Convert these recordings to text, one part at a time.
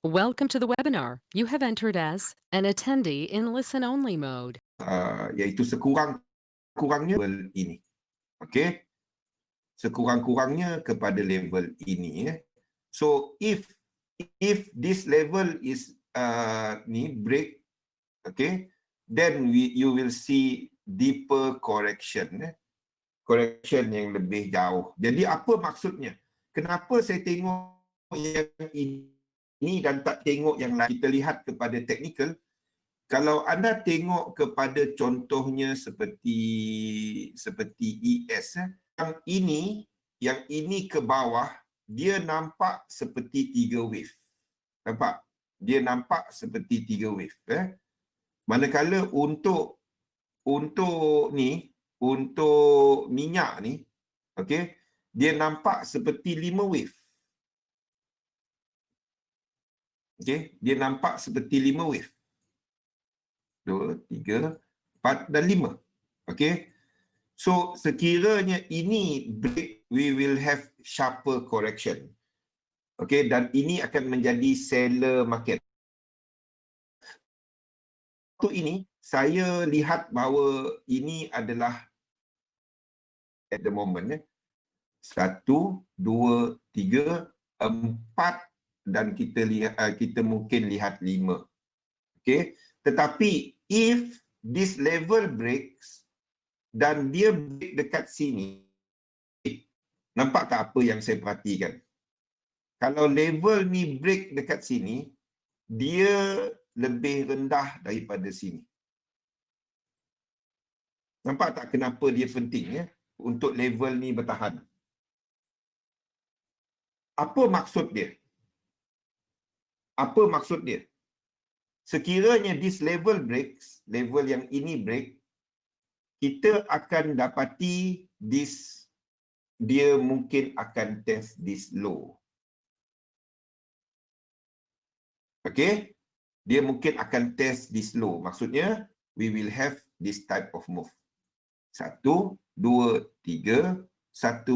Welcome to the webinar. You have entered as an attendee in listen-only mode. Iaitu sekurang-kurangnya level ini. Okey? Sekurang-kurangnya kepada level ini. So if this level is break, okay, then you will see deeper correction. Correction yang lebih jauh. Jadi apa maksudnya? Kenapa saya tengok yang ini dan tak tengok yang lain? Kita lihat kepada technical. Kalau anda tengok kepada contohnya seperti ES, yang ini ke bawah, dia nampak seperti 3 wave. Nampak? Dia nampak seperti 3 wave. Manakala untuk minyak ni, okey, dia nampak seperti 5 wave. Okey, dia nampak seperti 5 wave. 2, 3, 4 dan 5. Okey. So sekiranya ini break, we will have sharper correction. Okey, dan ini akan menjadi seller market. Untuk ini saya lihat bahawa ini adalah at the moment 1, 2, 3, 4 dan kita mungkin lihat 5. Okey, tetapi if this level breaks dan dia break dekat sini, nampak tak apa yang saya perhatikan? Kalau level ni break dekat sini, dia lebih rendah daripada sini. Nampak tak kenapa dia penting untuk level ni bertahan? Apa maksud dia? Apa maksud dia? Sekiranya this level breaks, level yang ini break, kita akan dapati dia mungkin akan test this low. Okey? Dia mungkin akan test this low. Maksudnya, we will have this type of move. 1, 2, 3, 1,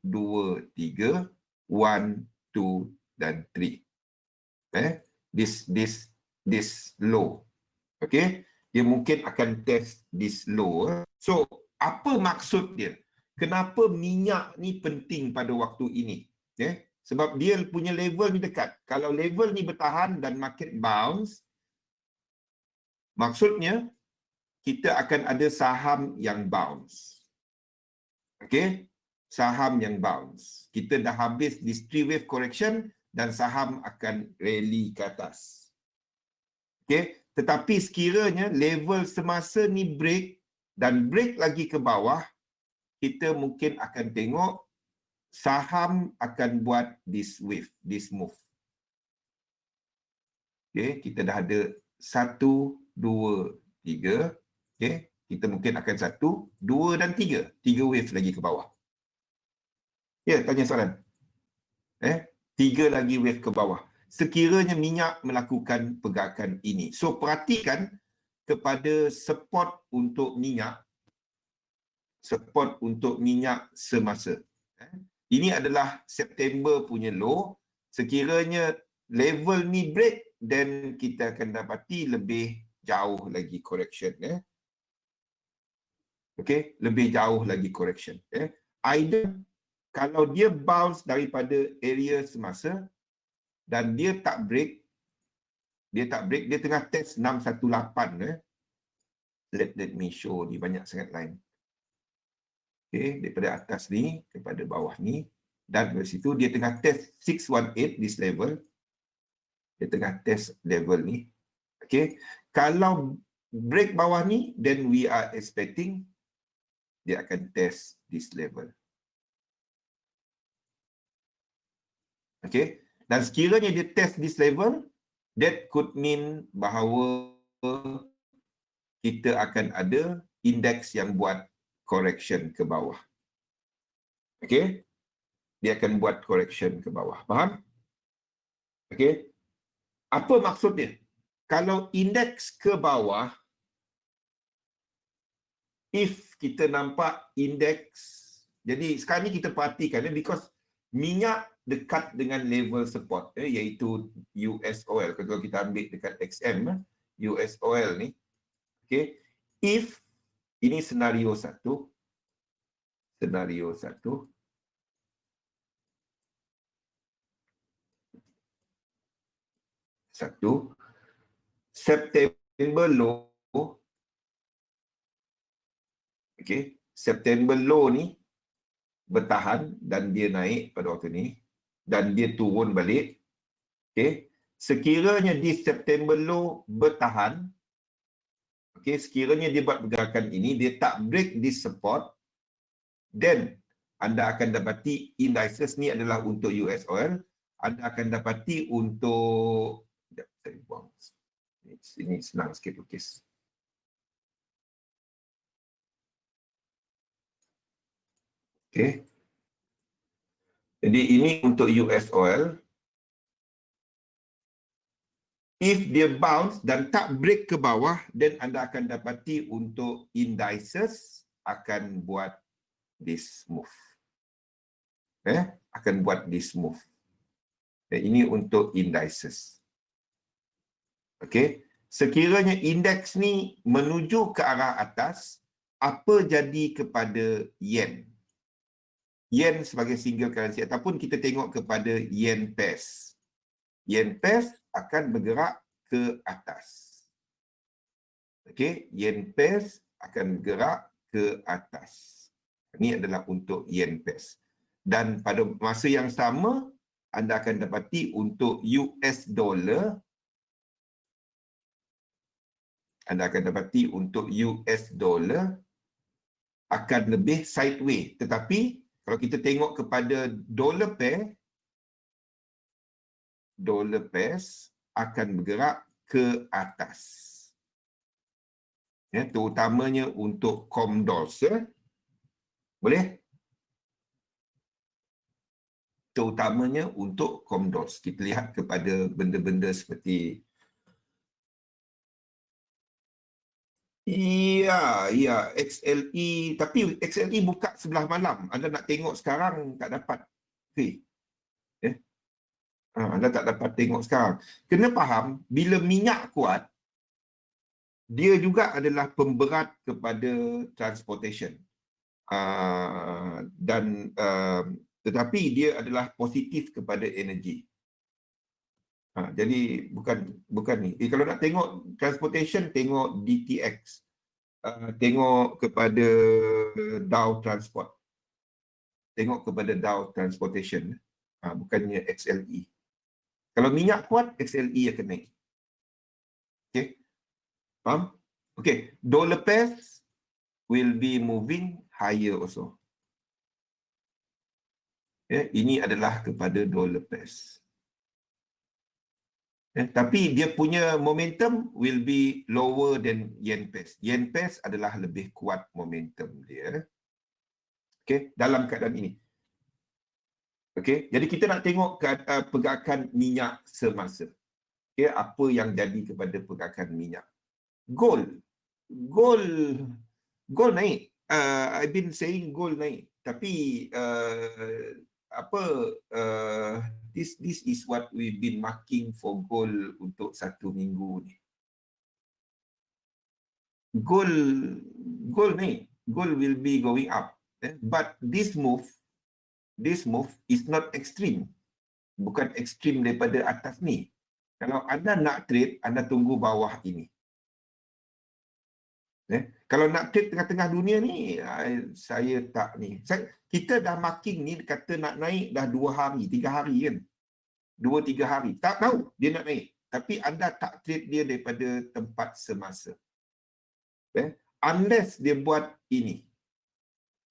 2, 3, 1, 2 dan 3. This low. Okey? Dia mungkin akan test this low. So, apa maksud dia? Kenapa minyak ni penting pada waktu ini? Sebab dia punya level ni dekat. Kalau level ni bertahan dan market bounce, maksudnya kita akan ada saham yang bounce. Okey? Saham yang bounce. Kita dah habis this 3 wave correction dan saham akan rally ke atas. Okey? Tetapi sekiranya level semasa ni break dan break lagi ke bawah, kita mungkin akan tengok saham akan buat this wave, this move. Okey, kita dah ada 1, 2, 3. Okey, kita mungkin akan 1, 2 dan 3. 3 wave lagi ke bawah. Ya, tanya soalan. 3 lagi wave ke bawah. Sekiranya minyak melakukan pergerakan ini. So, perhatikan kepada support untuk minyak. Support untuk minyak semasa. Ini adalah September punya low. Sekiranya level ni break, then kita akan dapati lebih jauh lagi correction. Okey, lebih jauh lagi correction. Either kalau dia bounce daripada area semasa dan dia tak break, dia tengah test 618. Let me show, ni banyak sangat line. Okey, daripada atas ni kepada bawah ni, dan dari situ dia tengah test 618 this level. Dia tengah test level ni. Okey, kalau break bawah ni, then we are expecting dia akan test this level. Okey, dan sekiranya dia test this level, that could mean bahawa kita akan ada indeks yang buat correction ke bawah. Okey, dia akan buat correction ke bawah. Faham? Okey, apa maksud dia? Kalau indeks ke bawah, if kita nampak indeks, jadi sekarang ni kita perhatikan, because minyak dekat dengan level support, iaitu US oil. Kalau kita ambil dekat XM, US oil ni, okay, if ini senario satu, September low, okay, September low ni bertahan dan dia naik pada waktu ni dan dia turun balik, okay. Sekiranya di September low bertahan, okay, sekiranya dia buat pergerakan ini, dia tak break this support, then anda akan dapati indices ni adalah untuk US oil. Anda akan dapati untuk, saya buang, ini senang sikit lukis. Okay. Jadi ini untuk US oil. If dia bounce dan tak break ke bawah, then anda akan dapati untuk indices akan buat this move. Akan buat this move. Ini untuk indices. Okay. Sekiranya indeks ni menuju ke arah atas, apa jadi kepada yen? Yen sebagai single currency, ataupun kita tengok kepada yen pairs. Yen pairs akan bergerak ke atas. Okey, yen pairs akan bergerak ke atas. Ini adalah untuk yen pairs. Dan pada masa yang sama, anda akan dapati untuk US dollar, akan lebih sideways. Tetapi kalau kita tengok kepada dollar pairs akan bergerak ke atas. Terutamanya untuk Comdols. Boleh? Terutamanya untuk Comdols. Kita lihat kepada benda-benda seperti Ya, XLE. Tapi XLE buka sebelah malam. Anda nak tengok sekarang, tak dapat. Anda tak dapat tengok sekarang. Kena faham, bila minyak kuat, dia juga adalah pemberat kepada transportation. Tetapi dia adalah positif kepada energi. Jadi bukan ni. Kalau nak tengok transportation, tengok DTX. Tengok kepada Dow Transport. Tengok kepada Dow Transportation. Bukannya XLE. Kalau minyak kuat, XLE akan naik. Okay. Faham? Okay. Dollar pairs will be moving higher also. Ini adalah kepada dollar pairs. Tapi dia punya momentum will be lower than yen pairs. Yen pairs adalah lebih kuat momentum dia. Okay. Dalam keadaan ini. Okay. Jadi kita nak tengok pergerakan minyak semasa. Okay. Apa yang jadi kepada pergerakan minyak. Gold naik. I've been saying gold naik. Tapi this is what we've been marking for gold untuk 1 minggu ni. Gold naik. Gold will be going up. But this move is not extreme. Bukan ekstrim daripada atas ni. Kalau anda nak trade, anda tunggu bawah ini. Kalau nak trade tengah-tengah dunia ni, saya tak ni. Kita dah marking ni, kata nak naik dah 2 hari, 3 hari kan. 2-3 hari. Tak tahu dia nak naik. Tapi anda tak trade dia daripada tempat semasa. Unless dia buat ini.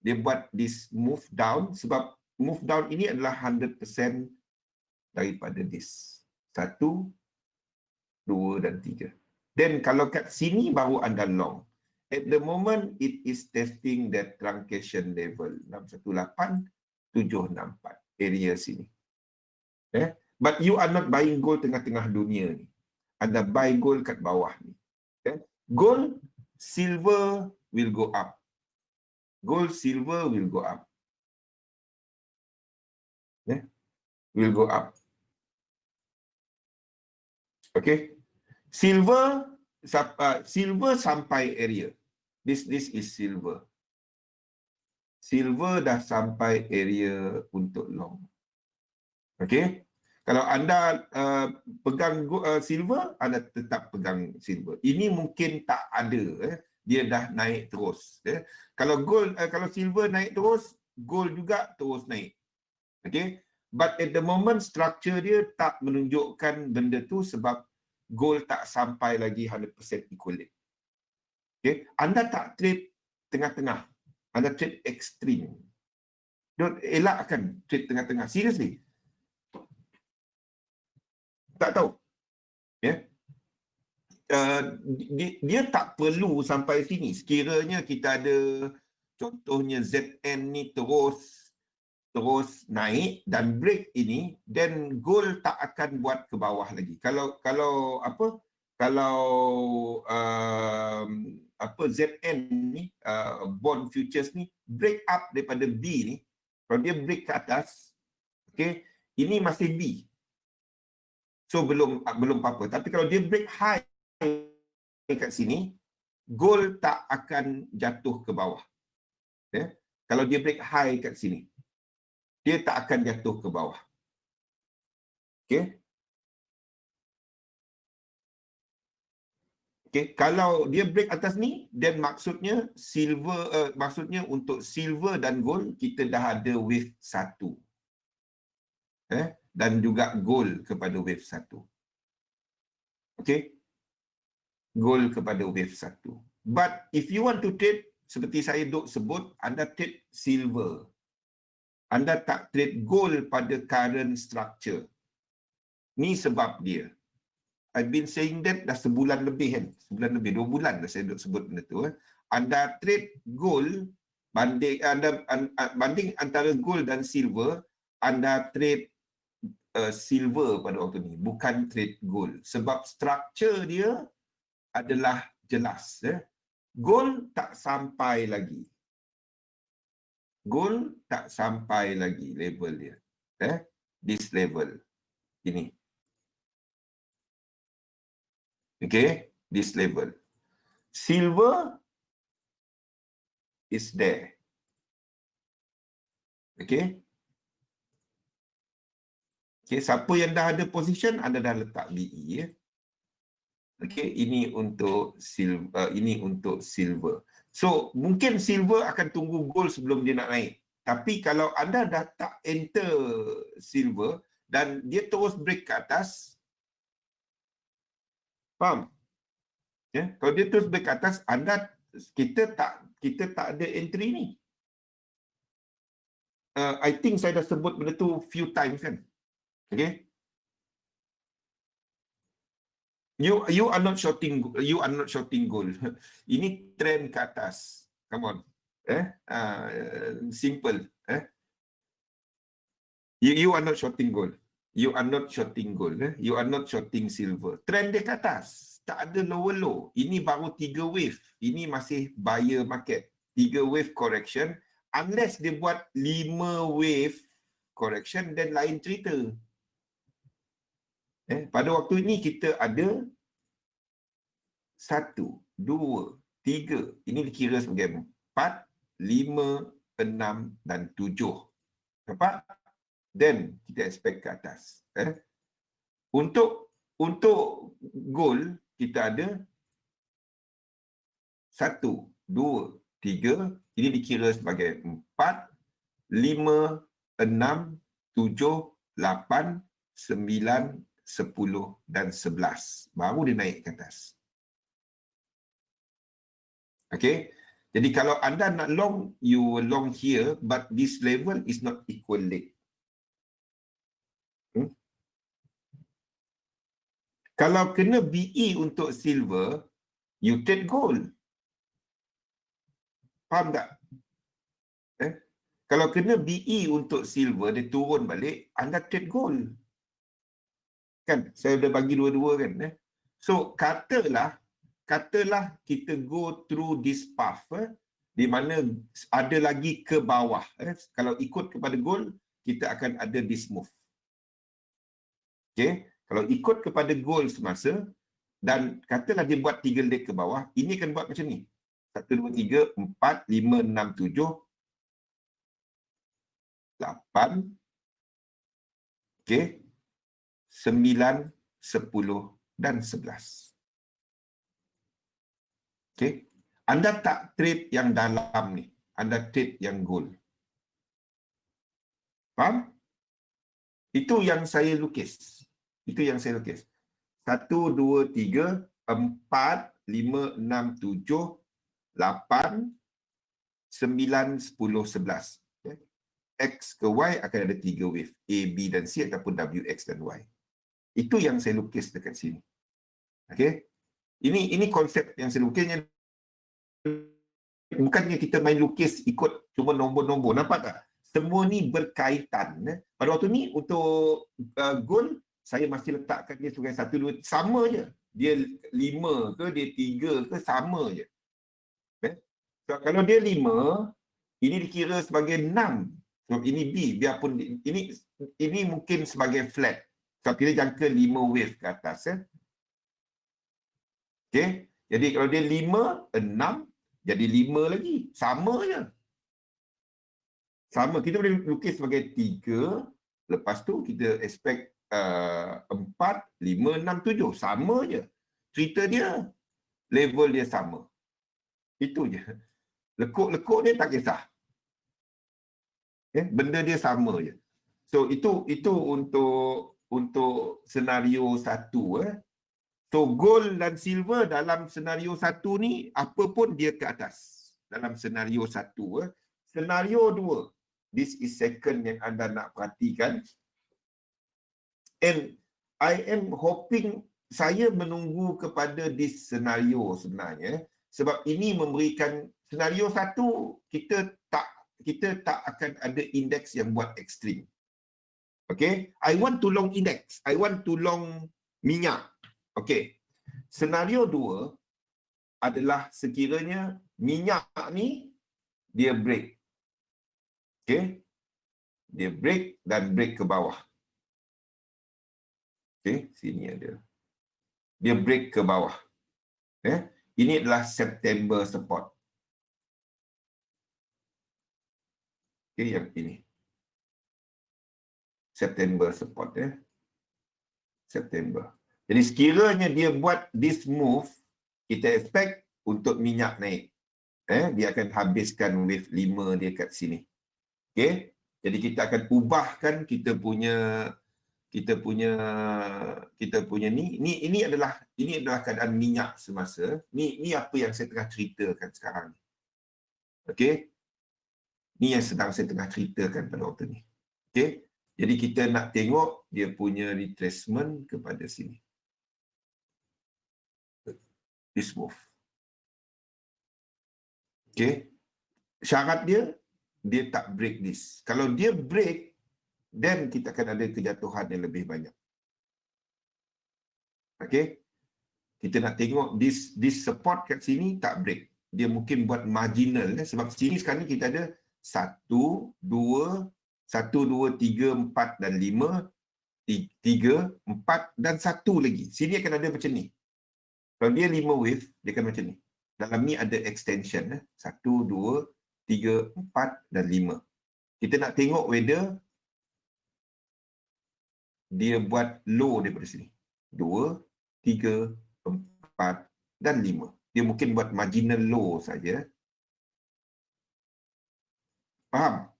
Dia buat this move down, sebab move down ini adalah 100% daripada this. 1, 2 dan 3. Then kalau kat sini baru anda long. At the moment, it is testing that truncation level 618,764 area sini. But you are not buying gold tengah-tengah dunia ni. Anda buy gold kat bawah ni. Gold, silver will go up. Gold, silver will go up. will go up. Okay. Silver sampai area. This is silver. Silver dah sampai area untuk long. Okay. Kalau anda pegang silver, anda tetap pegang silver. Ini mungkin tak ada. Dia dah naik terus. Kalau silver naik terus, gold juga terus naik. Okay. But at the moment, structure dia tak menunjukkan benda tu sebab gold tak sampai lagi 100% equivalent. Okay. Anda tak trade tengah-tengah. Anda trade ekstrim. Don't elakkan trade tengah-tengah. Seriously. Tak tahu. Ya. Dia tak perlu sampai sini. Sekiranya kita ada contohnya ZN ni terus naik dan break ini, then gold tak akan buat ke bawah lagi. Kalau ZN ni bond futures ni break up daripada B ni, kalau dia break ke atas, okay, ini masih B. So belum apa-apa. Tapi kalau dia break high kat sini, gold tak akan jatuh ke bawah. Okay? Kalau dia break high kat sini, dia tak akan jatuh ke bawah. Okay? Okay, kalau dia break atas ni, then maksudnya untuk silver dan gold kita dah ada wave 1. Dan juga gold kepada wave 1. Okay? Gold kepada wave 1. But if you want to trade, seperti saya duk sebut, anda trade silver. Anda tak trade gold pada current structure. Ni sebab dia. I've been saying that dah sebulan lebih kan. 2 bulan dah saya duk sebut benda tu. Anda trade gold, banding antara gold dan silver, anda trade silver pada waktu ni, bukan trade gold. Sebab structure dia adalah jelas. Gold tak sampai lagi. Gold tak sampai lagi level dia. This level. Ini. Okay, this level. Silver is there. Okay. Okay, siapa yang dah ada position, anda dah letak BE ya. Okay, ini untuk silver. So, mungkin silver akan tunggu gold sebelum dia nak naik. Tapi kalau anda dah tak enter silver dan dia terus break ke atas, faham? Ya, kalau dia terus break ke atas, kita tak ada entry ni. I think saya dah sebut benda tu few times kan. Okay? You are not shorting gold. Ini trend ke atas. Come on. Simple. You are not shorting gold. You are not shorting gold. You are not shorting silver. Trend dia ke atas. Tak ada lower low. Ini baru 3 wave. Ini masih buyer market. 3 wave correction. Unless dia buat 5 wave correction, then lain cerita. Pada waktu ini kita ada 1, 2, 3. Ini dikira sebagai 4, 5, 6 dan 7. Nampak? Then kita expect ke atas. Untuk gold kita ada 1, 2, 3. Ini dikira sebagai 4, 5, 6, 7, 8, 9, 10 dan 11. Baru dia naik ke atas. Okay. Jadi kalau anda nak long, you long here, but this level is not equal leg. Kalau kena BE untuk silver, you trade gold. Faham tak? Kalau kena BE untuk silver, dia turun balik, anda trade gold. Kan? Saya dah bagi dua-dua kan. So, katalah kita go through this path, di mana ada lagi ke bawah. Kalau ikut kepada gold, kita akan ada this move. Okey, kalau ikut kepada goal semasa dan katalah dia buat 3 leg ke bawah, ini akan buat macam ni. 1 2 3 4 5 6 7 8 okey 9 10 dan 11. Okey. Anda tak trade yang dalam ni. Anda trade yang goal. Faham? Itu yang saya lukis. Itu yang saya lukis. 1, 2, 3, 4, 5, 6, 7, 8, 9, 10, 11. Okay. X ke Y akan ada 3 wave. A, B dan C ataupun W, X dan Y. Itu yang saya lukis dekat sini. Okay. Ini konsep yang saya lukisnya. Bukannya kita main lukis ikut cuma nombor-nombor. Nampak tak? Semua ni berkaitan. Pada waktu ni untuk goal, saya masih letakkan dia sebagai 1, 2, sama je. Dia 5 ke, dia 3 ke, sama je. So, kalau dia 5, ini dikira sebagai 6. Sebab ini B, biarpun ini mungkin sebagai flat. Sebab kita jangka 5 wave ke atas. Okay. Jadi kalau dia 5, 6, jadi 5 lagi. Sama je. Sama. Kita boleh lukis sebagai 3. Lepas tu kita expect 4, 5, 6, 7. Sama je. Cerita dia, level dia sama. Itu je. Lekuk-lekuk dia tak kisah. Benda dia sama je. So itu untuk senario 1. So gold dan silver dalam senario 1 ni apa pun dia ke atas. Dalam senario 1. Senario 2. This is second yang anda nak perhatikan. And I am hoping, saya menunggu kepada this senario sebenarnya. Sebab ini memberikan senario 1, kita tak akan ada indeks yang buat ekstrim. Okay. I want to long index. I want to long minyak. Okay. Senario 2 adalah sekiranya minyak ni dia break. Okay. Dia break dan break ke bawah. Okay. Sini ada. Dia break ke bawah. Ini adalah September support. Okay. Yang ini. September support. September. Jadi sekiranya dia buat this move, kita expect untuk minyak naik. Dia akan habiskan wave 5 dia kat sini. Okay. Jadi kita akan ubahkan kita punya ini adalah keadaan minyak semasa. Ni apa yang saya tengah ceritakan sekarang ni. Okey. Ni yang sedang saya tengah ceritakan pada waktu ni. Okey. Jadi kita nak tengok dia punya retracement kepada sini. This move. Okey. Syarat dia tak break this. Kalau dia break, then kita akan ada kejatuhan yang lebih banyak. Okey. Kita nak tengok this support kat sini tak break. Dia mungkin buat marginal. Sebab sini sekarang ni kita ada 1, 2, 3, 4 dan 5, 3, 4 dan 1 lagi. Sini akan ada macam ni. Kalau dia 5 wave, dia akan macam ni. Dalam ni ada extension. 1, 2, 3, 4 dan 5. Kita nak tengok whether dia buat low daripada sini. 2, 3, 4 dan 5. Dia mungkin buat marginal low saja. Faham?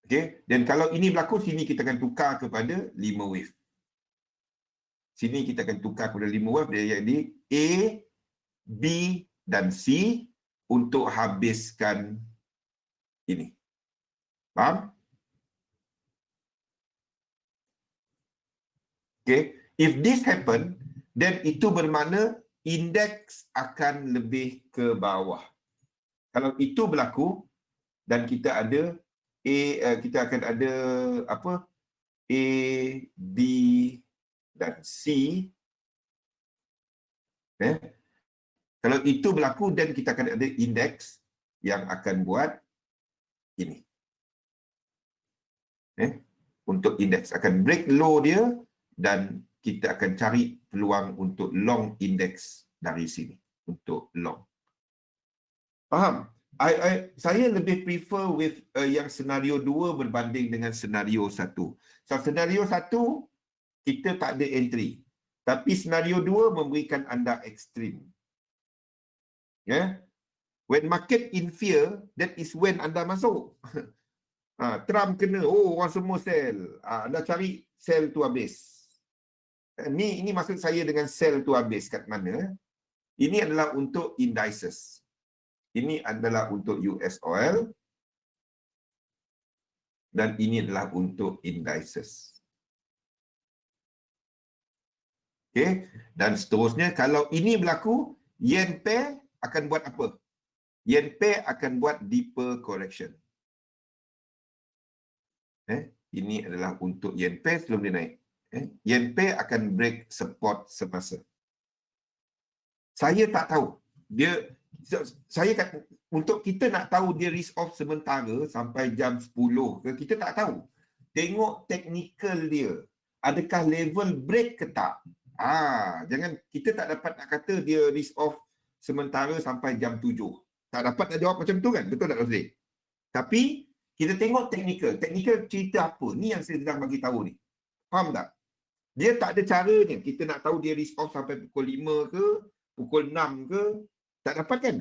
Okey, dan kalau ini berlaku, sini kita akan tukar kepada 5 wave. Sini kita akan tukar kepada 5 wave, dia jadi A, B dan C untuk habiskan ini. Faham? Okay. If this happen, then itu bermakna indeks akan lebih ke bawah. Kalau itu berlaku dan kita ada kita akan ada apa? A, B dan C. Kalau itu berlaku, dan kita akan ada indeks yang akan buat ini. Untuk indeks akan break low dia dan kita akan cari peluang untuk long index dari sini. Untuk long. Faham? Saya lebih prefer with yang senario 2 berbanding dengan senario 1. So, senario 1, kita tak ada entry. Tapi senario 2 memberikan anda ekstrim. Yeah? When market in fear, that is when anda masuk. Trump kena, orang semua sell. Anda cari sell tu habis. Ini maksud saya dengan sell tu habis kat mana? Ini adalah untuk indices. Ini adalah untuk US oil. Dan ini adalah untuk indices. Okay. Dan seterusnya, kalau ini berlaku, yen pair akan buat apa? Yen pair akan buat deeper correction. Ini adalah untuk yen pair sebelum dia naik. Yen pair akan break support semasa. Saya tak tahu. Saya kata, untuk kita nak tahu dia risk off sementara sampai jam 10 ke, kita tak tahu. Tengok technical dia. Adakah level break ke tak? Jangan, kita tak dapat nak kata dia risk off sementara sampai jam 7. Tak dapat nak jawab macam tu kan? Betul tak Rosli? Tapi kita tengok technical. Technical cerita apa? Ni yang saya sedang bagi tahu ni. Faham tak? Dia tak ada caranya. Kita nak tahu dia risk off sampai pukul 5 ke, pukul 6 ke. Tak dapat kan?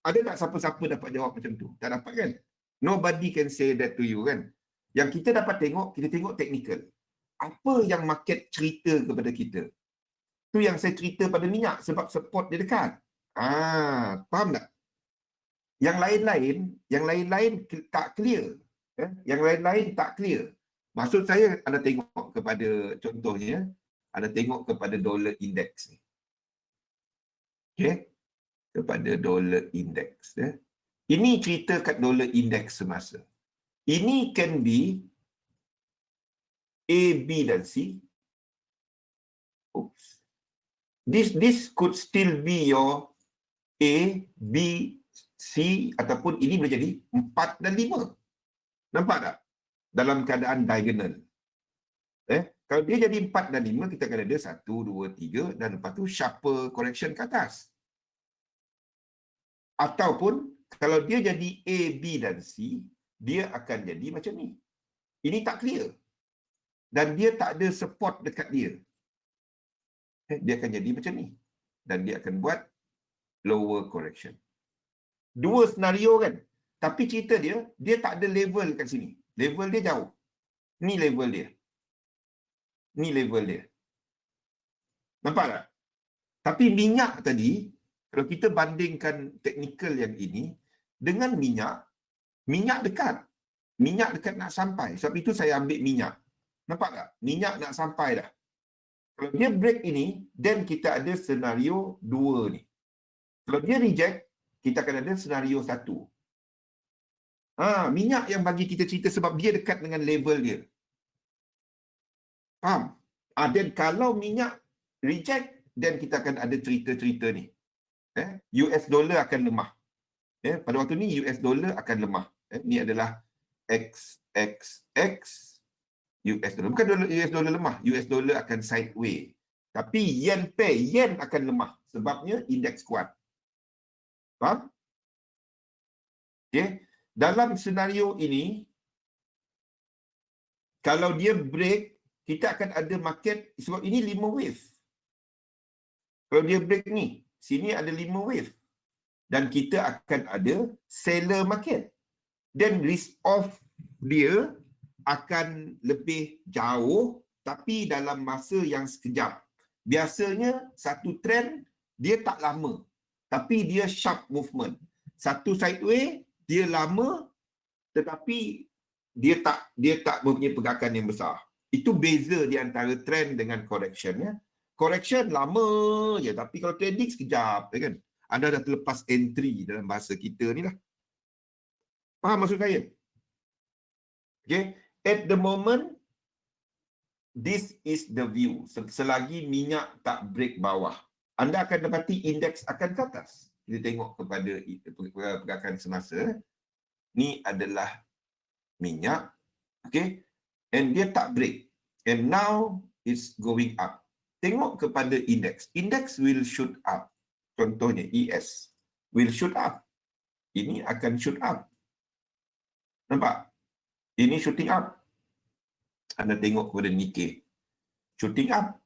Ada tak siapa-siapa dapat jawab macam tu? Tak dapat kan? Nobody can say that to you kan? Yang kita dapat tengok, kita tengok technical. Apa yang market cerita kepada kita? Tu yang saya cerita pada minyak sebab support dia dekat. Faham tak? Yang lain-lain tak clear. Yang lain-lain tak clear. Maksud saya, anda tengok kepada, contohnya, anda tengok kepada dollar index ni. Okay? Kepada dollar index. Ini cerita kat dollar index semasa. Ini can be A, B dan C. Oops. This could still be your A, B, C ataupun ini boleh jadi 4 dan 5. Nampak tak? Dalam keadaan diagonal. Kalau dia jadi 4 dan 5, kita akan ada 1, 2, 3 dan lepas tu sharper correction ke atas. Ataupun kalau dia jadi A, B dan C, dia akan jadi macam ni. Ini tak clear. Dan dia tak ada support dekat dia. Dia akan jadi macam ni. Dan dia akan buat lower correction. Dua senario kan? Tapi cerita dia, dia tak ada level kat sini. Level dia jauh. Ni level dia. Ni level dia. Nampak tak? Tapi minyak tadi, kalau kita bandingkan teknikal yang ini, dengan minyak dekat. Minyak dekat nak sampai. Sebab itu saya ambil minyak. Nampak tak? Minyak nak sampai dah. Kalau dia break ini, then kita ada senario 2 ni. Kalau dia reject, kita akan ada senario 1. Minyak yang bagi kita cerita sebab dia dekat dengan level dia. Faham? Dan kalau minyak reject, then kita akan ada cerita-cerita ni. US dollar akan lemah. Pada waktu ni US dollar akan lemah. Ni adalah XXX US dollar. Bukan US dollar lemah. US dollar akan sideways. Tapi yen pair, yen akan lemah. Sebabnya indeks kuat. Faham? Okay. Dalam senario ini, kalau dia break, kita akan ada market, sebab ini 5 wave. Kalau dia break ni, sini ada 5 wave. Dan kita akan ada seller market. Dan risk off dia akan lebih jauh, tapi dalam masa yang sekejap. Biasanya satu trend, dia tak lama. Tapi dia sharp movement. Satu sideways, dia lama, tetapi dia tak mempunyai pergerakan yang besar. Itu beza di antara trend dengan correction. Correction lama je, tapi kalau trading sekejap, kan? Anda dah terlepas entry dalam bahasa kita ni lah. Faham maksud saya? Okay. At the moment, this is the view. Selagi minyak tak break bawah, anda akan dapati indeks akan ke atas. Kita tengok kepada pergerakan semasa. Ni adalah minyak. Okay. And dia tak break. And now, is going up. Tengok kepada indeks. Indeks will shoot up. Contohnya ES will shoot up. Ini akan shoot up. Nampak? Ini shooting up. Anda tengok kepada Nikkei. Shooting up.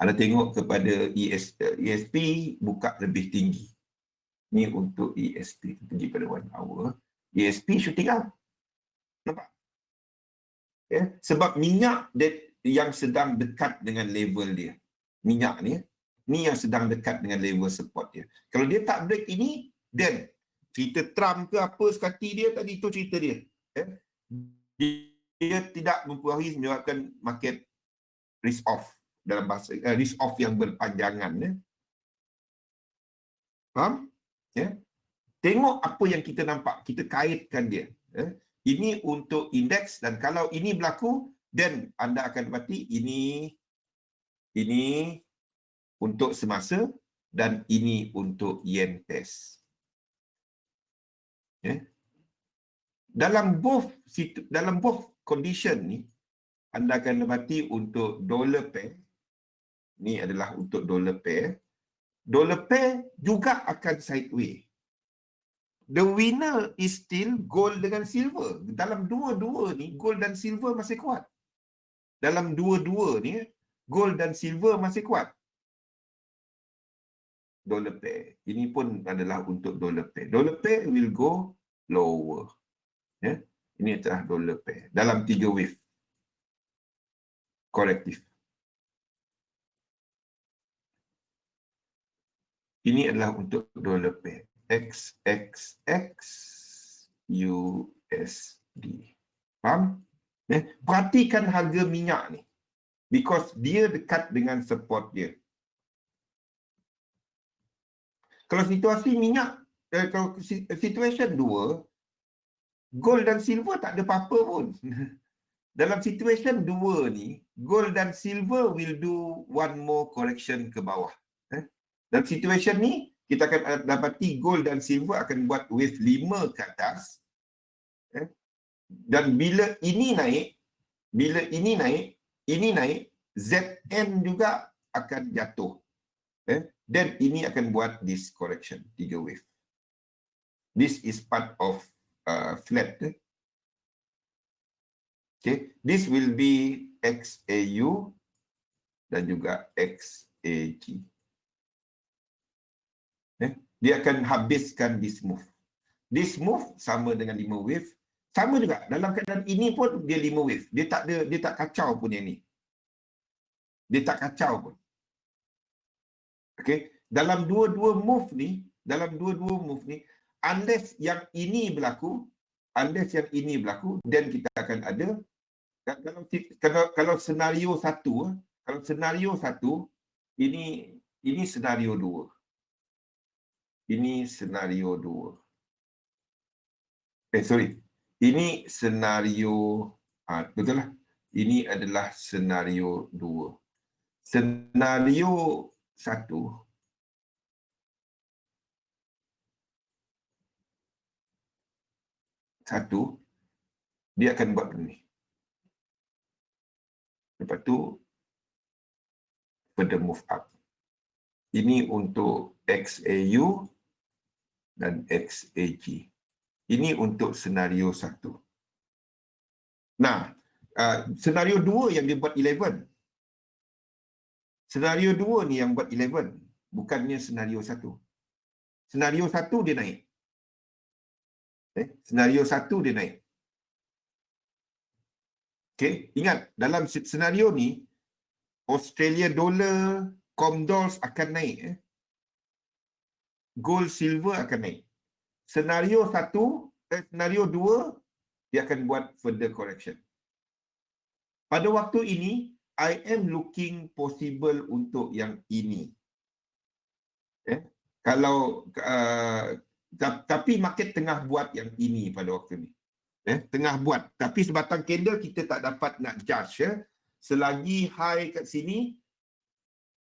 Anda tengok kepada ESP buka lebih tinggi. Ini untuk ESP. Pergi pada 1 hour. ESP shooting up. Nampak? Sebab minyak yang sedang dekat dengan level dia. Minyak ni yang sedang dekat dengan level support dia. Kalau dia tak break ini, then cerita Trump ke apa sekati dia tadi, itu cerita dia. Dia tidak mempengaruhi menyebabkan market risk off dalam bahasa risk off yang berpanjangan. Faham? Tengok apa yang kita nampak, kita kaitkan dia. Ini untuk indeks, dan kalau ini berlaku, then anda akan dapati ini untuk semasa dan ini untuk yen test. Dalam both condition ni, anda akan dapati untuk dollar pair, ni adalah untuk dollar pair juga akan sideways. The winner is still gold dengan silver. Dalam dua-dua ni, gold dan silver masih kuat. Dalam dua-dua ni, gold dan silver masih kuat. Dollar pair. Ini pun adalah untuk dollar pair. Dollar pair will go lower. Ini adalah dollar pair. Dalam 3 wave. Korektif. Ini adalah untuk dollar pair. XXX USD. Faham? Perhatikan harga minyak ni. Because dia dekat dengan support dia. Kalau situasi minyak, kalau situation 2, gold dan silver tak ada apa-apa pun. Dalam situation 2 ni, gold dan silver will do one more correction ke bawah. Dalam situation ni, kita akan dapati gold dan silver akan buat wave 5 ke atas. Dan bila ini naik, ZN juga akan jatuh. Dan ini akan buat this correction, 3 wave. This is part of flat. Okay, this will be XAU dan juga XAG. Dia akan habiskan this move. This move sama dengan 5 wave. Sama juga dalam keadaan ini pun dia 5 wave. Dia tak kacau pun yang ni. Dia tak kacau pun. Okey, dalam dua-dua move ni, unless yang ini berlaku, dan kita akan ada kalau senario 1, ini senario 2. Ini senario 2. Ini senario betul lah. Ini adalah senario 2. Senario 1 dia akan buat begini. Lepas tu further move up. Ini untuk XAU dan XAG. Ini untuk senario 1. Nah, senario 2 yang dia buat 11. Senario 2 ni yang buat 11. Bukannya senario 1. Senario 1 dia naik. Senario 1 dia naik. Okay, ingat dalam senario ni Australia dollar, Comdols akan naik. Gold, silver akan naik. Senario 2 dia akan buat further correction. Pada waktu ini I am looking possible untuk yang ini. Kalau tapi market tengah buat yang ini pada waktu ni. Tengah buat. Tapi sebatang candle kita tak dapat nak judge. Selagi high kat sini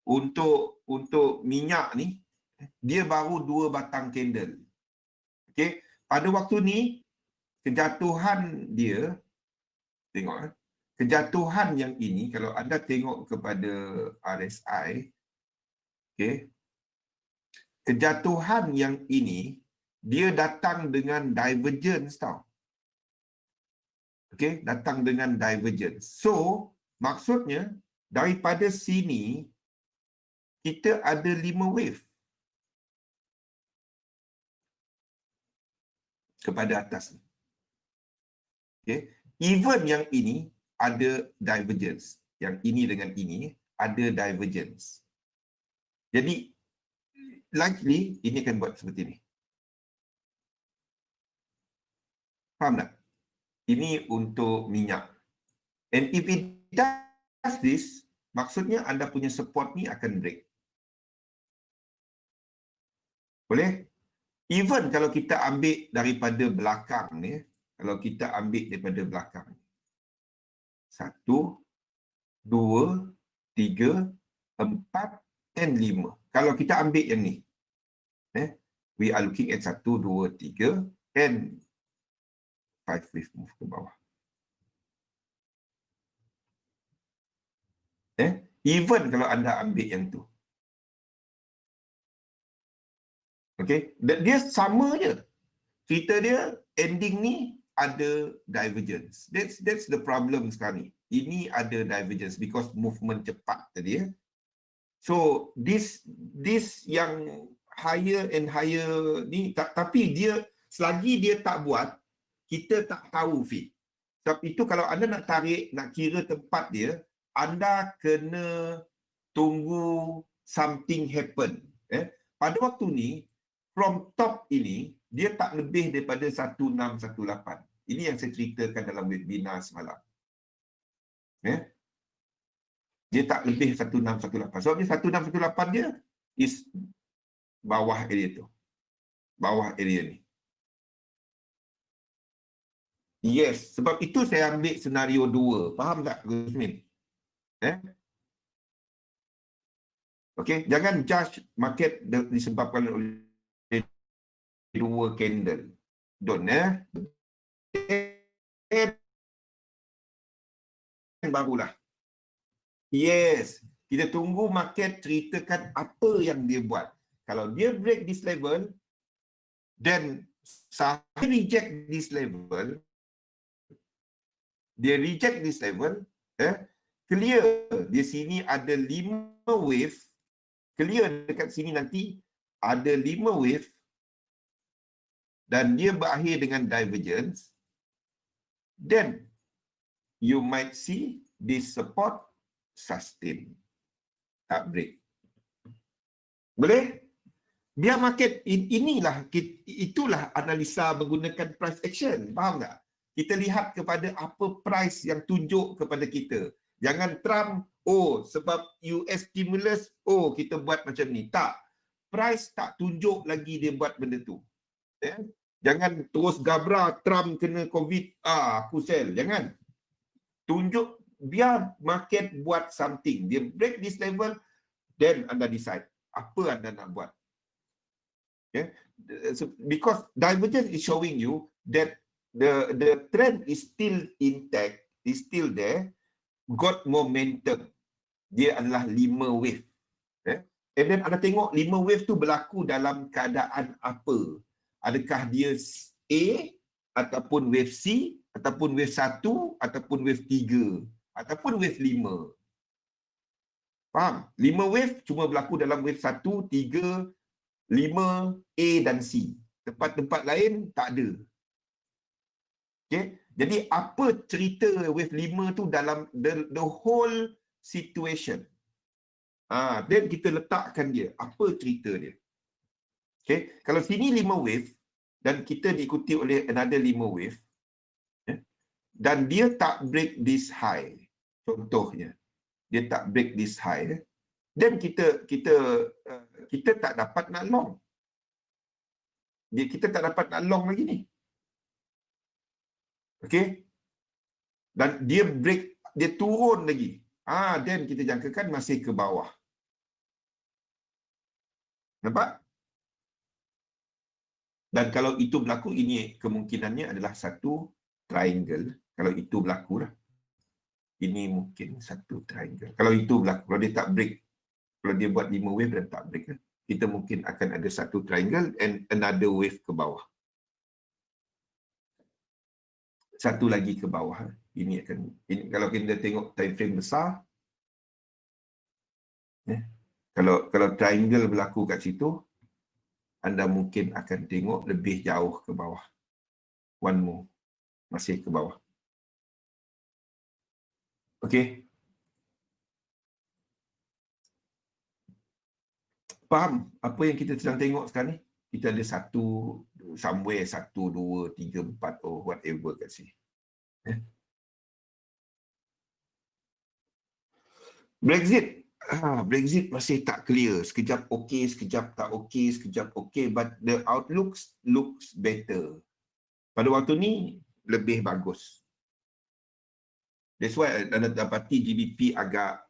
untuk minyak ni dia baru 2 batang candle. Okey, pada waktu ni kejatuhan dia tengok kejatuhan yang ini, kalau anda tengok kepada RSI, okay, kejatuhan yang ini, dia datang dengan divergence tau. Okay, datang dengan divergence. So, maksudnya, daripada sini, kita ada 5 wave kepada atas. Okay. Even yang ini ada divergence. Yang ini dengan ini ada divergence. Jadi, likely ini akan buat seperti ini. Faham tak? Ini untuk minyak. And if it does this, maksudnya anda punya support ni akan break. Boleh? Even kalau kita ambil daripada belakang ni, kalau kita ambil daripada belakang. 1, 2, 3, 4 dan 5. Kalau kita ambil yang ni, we are looking at 1, 2, 3 and 5 wave move ke bawah. Even kalau anda ambil yang tu. Okay, dia sama je. Cerita dia, ending ni ada divergence. That's the problem sekarang ni. Ini ada divergence because movement cepat tadi ya. So this yang higher and higher ni, tapi dia selagi dia tak buat, kita tak tahu fee. Sebab itu kalau anda nak tarik, nak kira tempat dia, anda kena tunggu something happen. Pada waktu ni, from top ini, dia tak lebih daripada 1618. Ini yang saya ceritakan dalam webinar semalam. Dia tak lebih 1618. Sebab dia 1618 dia is bawah area tu. Bawah area ni. Yes, sebab itu saya ambil senario 2. Faham tak, Gusmin? Okay, jangan judge market disebabkan oleh 2 candle. Don't, barulah. Yes, kita tunggu market ceritakan apa yang dia buat. Kalau dia break this level, then saya reject this level, dia reject this level, clear di sini ada 5 wave, clear dekat sini nanti ada 5 wave dan dia berakhir dengan divergence, then you might see this support sustain, tak break. Boleh? Biar market, itulah analisa menggunakan price action. Faham tak? Kita lihat kepada apa price yang tunjuk kepada kita. Jangan Trump, sebab US stimulus, kita buat macam ni. Tak. Price tak tunjuk lagi dia buat benda tu. Jangan terus gabra Trump kena COVID, aku sell. Jangan. Tunjuk, biar market buat something. Dia break this level, then anda decide apa anda nak buat. So, because divergence is showing you that the trend is still intact, is still there, got momentum. Dia adalah 5 wave. And then anda tengok 5 wave tu berlaku dalam keadaan apa? Adakah dia A ataupun wave C, ataupun wave 1, ataupun wave 3, ataupun wave 5. Faham? 5 wave cuma berlaku dalam wave 1, 3, 5, A dan C. Tempat-tempat lain tak ada. Okay? Jadi apa cerita wave 5 tu dalam the whole situation. Then kita letakkan dia. Apa cerita dia? Okay? Kalau sini 5 wave dan kita diikuti oleh another 5 wave, dan dia tak break this high. Contohnya, dia tak break this high. Dan kita tak dapat nak long. Kita tak dapat nak long lagi ni. Okey? Dan dia break, dia turun lagi. Dan kita jangkakan masih ke bawah. Nampak? Dan kalau itu berlaku, ini kemungkinannya adalah satu triangle. Kalau itu berlaku lah. Ini mungkin satu triangle. Kalau itu berlaku, kalau dia tak break, kalau dia buat 5 wave dan tak break, kita mungkin akan ada satu triangle and another wave ke bawah. Satu lagi ke bawah. Ini akan, ini kalau kita tengok time frame besar, kalau triangle berlaku kat situ, anda mungkin akan tengok lebih jauh ke bawah. One more, masih ke bawah. Okey. Faham apa yang kita sedang tengok sekarang ni? Kita ada satu, somewhere 1, 2, 3, 4 or whatever kat sini. Brexit. Brexit masih tak clear. Sekejap okey, sekejap tak okey, sekejap okey. But the outlooks looks better. Pada waktu ni, lebih bagus. That's why anda dapati GDP agak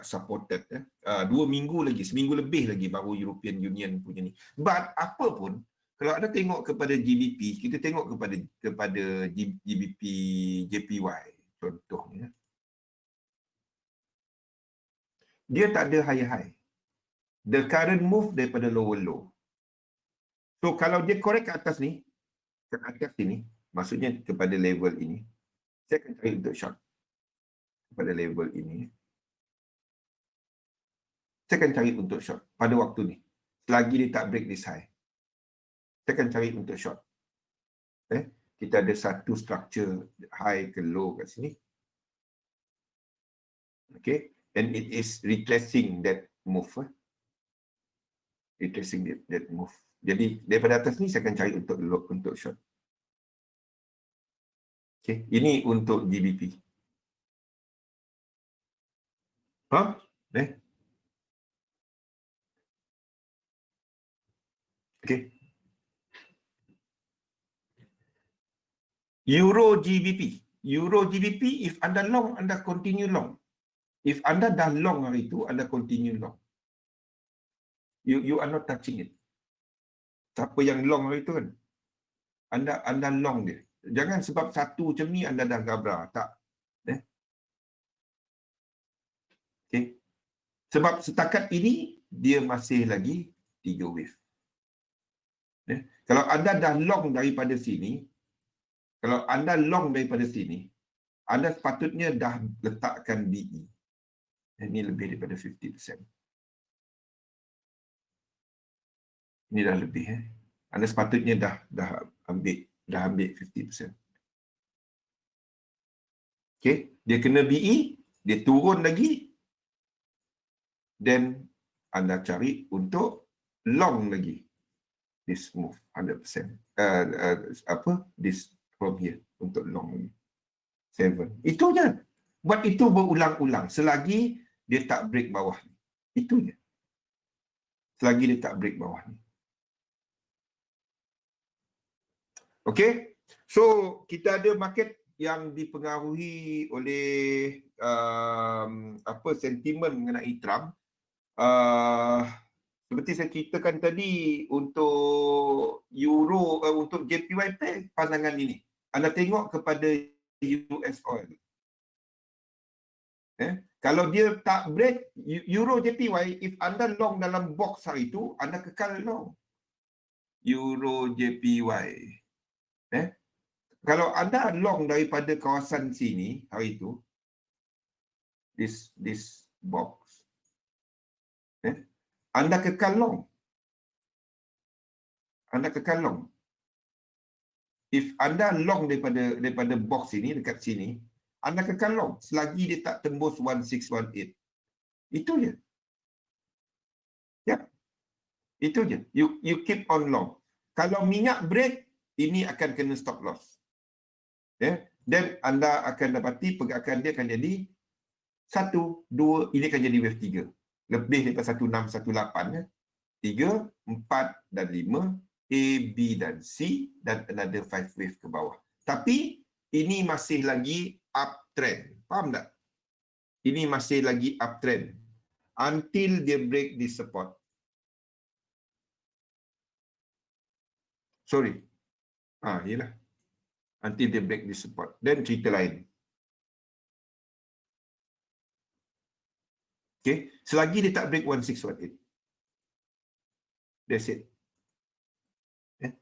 supported. 2 minggu lagi, seminggu lebih lagi baru European Union punya ni. But apa pun, kalau anda tengok kepada GDP, kita tengok kepada GDP JPY contohnya. Dia tak ada high-high. The current move daripada lower low. So kalau dia korek ke atas ni, ke atas sini, maksudnya kepada level ini, saya akan cari untuk short pada level ini. Saya akan cari untuk short pada waktu ni. Selagi dia tak break this high, saya akan cari untuk short. Kita ada satu structure high ke low kat sini. Okay. And it is retracing that move. Retracing that move. Jadi daripada atas ni saya akan cari untuk short. Okay. Ini untuk GBP. Okay. Euro GBP. Euro GBP, if anda long, anda continue long. If anda dah long hari itu, anda continue long. You are not touching it. Siapa yang long hari itu kan? Anda long dia. Jangan sebab satu macam ni anda dah gabra. Tak. Okay. Sebab setakat ini, dia masih lagi 3 wave. Kalau anda dah long daripada sini, kalau anda long daripada sini, anda sepatutnya dah letakkan BE. Ini lebih daripada 50%. Ini dah lebih. Anda sepatutnya dah ambil 50%. Okay. Dia kena BE, dia turun lagi, then anda cari untuk long lagi. This move 100%. This from here untuk long lagi. 7. Itu je. Buat itu berulang-ulang selagi dia tak break bawah ni. Itu je. Selagi dia tak break bawah ni. Okay. So, kita ada market yang dipengaruhi oleh sentimen mengenai Trump. Seperti saya ceritakan tadi, untuk Euro, untuk JPY pair, pandangan ini. Anda tengok kepada US oil. Kalau dia tak break Euro JPY, if anda long dalam box hari itu, anda kekal long. Euro JPY. Kalau anda long daripada kawasan sini hari itu, this box, anda kekal long. Anda kekal long. If anda long daripada box ini, dekat sini, anda kekal long selagi dia tak tembus 1618. Itu je. Ya. Itu je. You keep on long. Kalau minyak break, ini akan kena stop loss. Dan anda akan dapati pergerakan dia akan jadi 1, 2, ini akan jadi wave 3. Lebih daripada 1618. 3, 4 dan 5. A, B dan C dan another 5 wave ke bawah. Tapi ini masih lagi uptrend. Faham tak? Ini masih lagi uptrend. Until dia break this support. Sorry. Yelah. Until dia break this support. Then cerita lain. Okay. Selagi dia tak break 1618. That's it. Okay.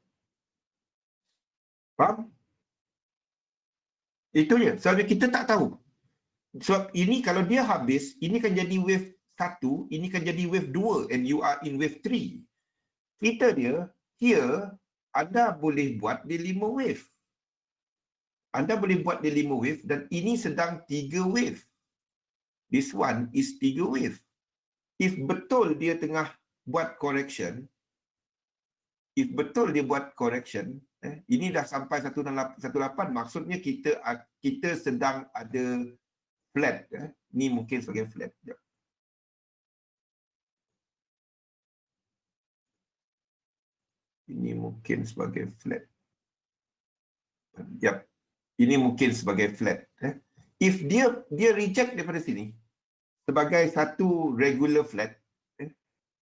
Faham? Itu je. Sebab kita tak tahu. Sebab ini kalau dia habis, ini kan jadi wave 1, ini kan jadi wave 2 and you are in wave 3. Kita dia, here, anda boleh buat dia 5 wave. Anda boleh buat dia 5 wave dan ini sedang 3 wave. This one is 3 wave. If betul dia tengah buat correction, ini dah sampai 118, maksudnya kita sedang ada flat. Ni mungkin sebagai flat. Ini mungkin sebagai flat. Yep. Ini mungkin sebagai flat. If dia reject daripada sini sebagai satu regular flat,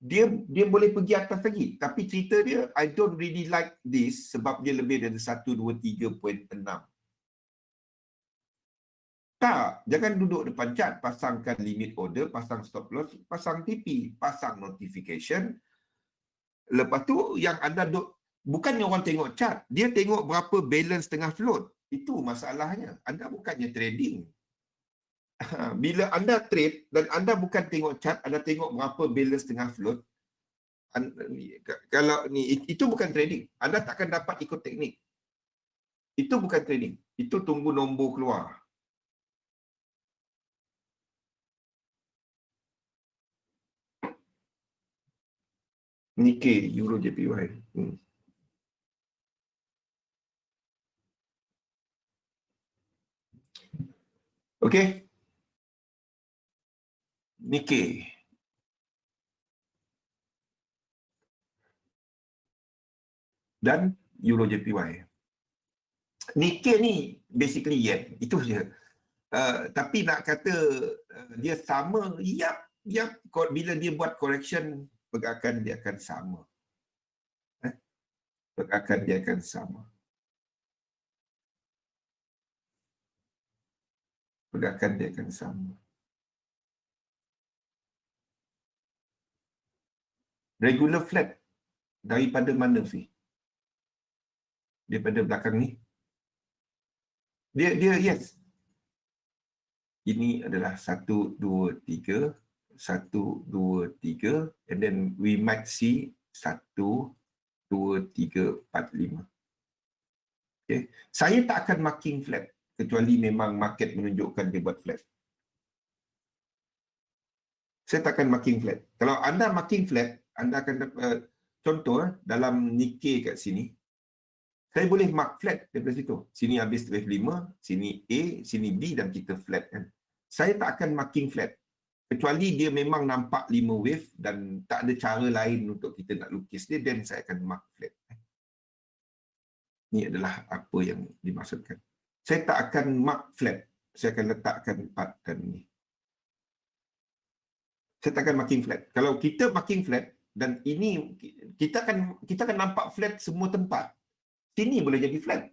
dia boleh pergi atas lagi. Tapi cerita dia, I don't really like this sebab dia lebih dari 123.6. Tak, jangan duduk depan chart. Pasangkan limit order, pasang stop loss, pasang TP, pasang notification. Lepas tu yang anda duduk, bukannya orang tengok chart, dia tengok berapa balance tengah float. Itu masalahnya. Anda bukannya trading. Bila anda trade dan anda bukan tengok chart, anda tengok berapa balance tengah float, kalau ni itu bukan trading. Anda takkan dapat ikut teknik. Itu bukan trading. Itu tunggu nombor keluar. Nikkei, Euro JPY. Okey. Nikkei. Dan Euro JPY. Nikkei ni basically yen. Itu je. Tapi nak kata dia sama, yap. Bila dia buat correction, pergerakan dia akan sama. Pergerakan dia akan sama. Pergerakan dia akan sama. Regular flat daripada mana sih? Daripada belakang ni. Dia yes. Ini adalah 1, 2, 3. 1, 2, 3. And then we might see 1, 2, 3, 4, 5. Okay. Saya tak akan marking flat kecuali memang market menunjukkan dia buat flat. Saya tak akan marking flat. Kalau anda marking flat, anda akan dapat contoh dalam Nikkei kat sini. Saya boleh mark flat daripada situ. Sini habis wave 5, sini A, sini B dan kita flat kan. Saya tak akan marking flat. Kecuali dia memang nampak 5 wave dan tak ada cara lain untuk kita nak lukis dia, then saya akan mark flat. Ini adalah apa yang dimaksudkan. Saya tak akan mark flat. Saya akan letakkan pattern ni. Saya tak akan marking flat. Kalau kita marking flat dan ini kita akan nampak flat semua tempat. Sini boleh jadi flat.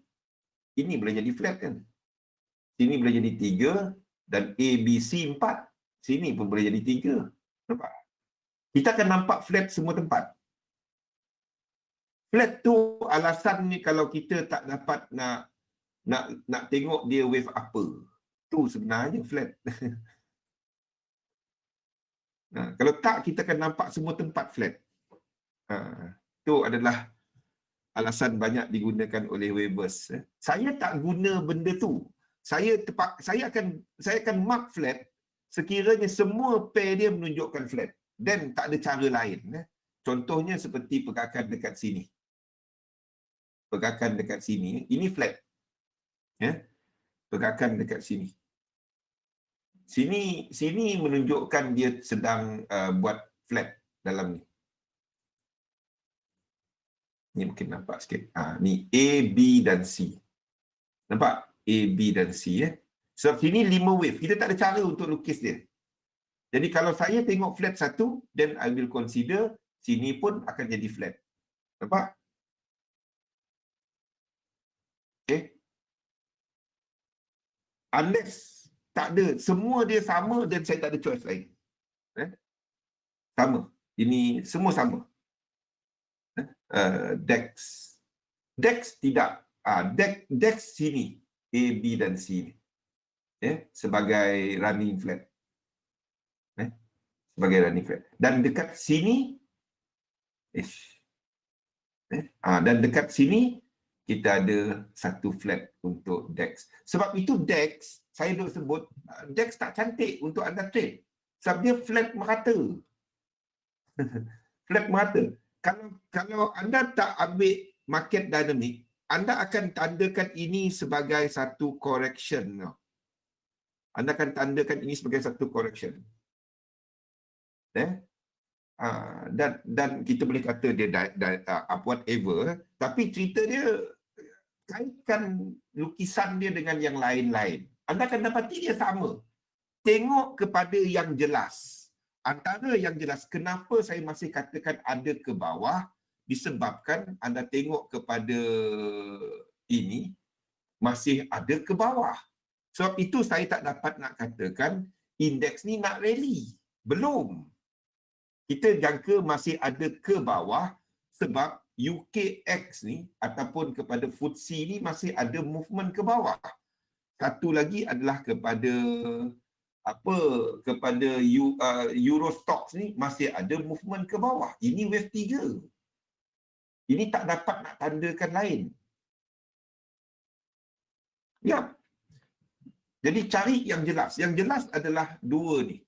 Ini boleh jadi flat kan. Sini boleh jadi 3 dan A, B, C 4. Sini pun boleh jadi 3. Nampak? Kita akan nampak flat semua tempat. Flat tu alasannya kalau kita tak dapat nak tengok dia wave apa. Tu sebenarnya flat. Kalau tak, kita akan nampak semua tempat flat. Itu adalah alasan banyak digunakan oleh waivers. Saya tak guna benda tu. Saya akan mark flat sekiranya semua pair dia menunjukkan flat. Dan tak ada cara lain. Contohnya seperti pergerakan dekat sini. Pergerakan dekat sini, ini flat. Pergerakan dekat sini. Sini menunjukkan dia sedang buat flat dalam ni. Ni mungkin nampak sikit. Ni A, B dan C. Nampak? A, B dan C. Sebab sini 5 wave. Kita tak ada cara untuk lukis dia. Jadi kalau saya tengok flat satu, then I will consider sini pun akan jadi flat. Nampak? Okay. Unless tak ada. Semua dia sama dan saya tak ada choice lain. Sama. Ini semua sama. DEX. DEX tidak. DEX sini. A, B dan C ni. Sebagai running flat. Sebagai running flat. Dan dekat sini, dan dekat sini, kita ada satu flat untuk DEX. Sebab itu DEX, saya duk sebut, DEX tak cantik untuk anda trade. Sebab dia flat merata. Flat merata. Kalau anda tak ambil market dynamic, anda akan tandakan ini sebagai satu correction. Anda akan tandakan ini sebagai satu correction. Dan kita boleh kata dia whatever, tapi cerita dia kaitkan lukisan dia dengan yang lain-lain. Anda akan dapati dia sama. Tengok kepada yang jelas. Antara yang jelas, kenapa saya masih katakan ada ke bawah, disebabkan anda tengok kepada ini, masih ada ke bawah. Sebab itu saya tak dapat nak katakan indeks ni nak rally. Belum. Kita jangka masih ada ke bawah sebab UKX ni ataupun kepada FTSE ni masih ada movement ke bawah. Satu lagi adalah kepada Euro Stocks ni masih ada movement ke bawah. Ini wave 3. Ini tak dapat nak tandakan lain. Ya. Jadi cari yang jelas. Yang jelas adalah dua ni.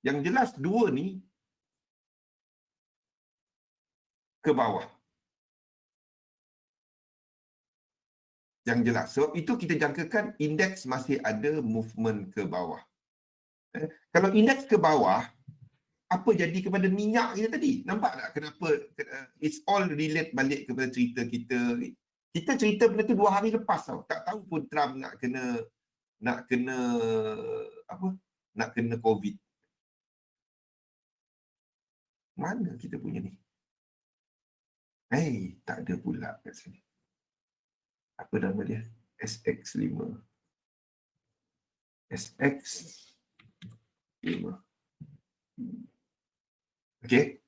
Yang jelas dua ni ke bawah. Yang jelas. Sebab itu kita jangkakan indeks masih ada movement ke bawah. Kalau indeks ke bawah, apa jadi kepada minyak kita tadi? Nampak tak kenapa? It's all relate balik kepada cerita kita. Kita cerita benda tu 2 hari lepas tau. Tak tahu pun Trump nak kena COVID. Mana kita punya ni? Tak ada pula kat sini. Apa nama dia? SX5. SX5. Okey.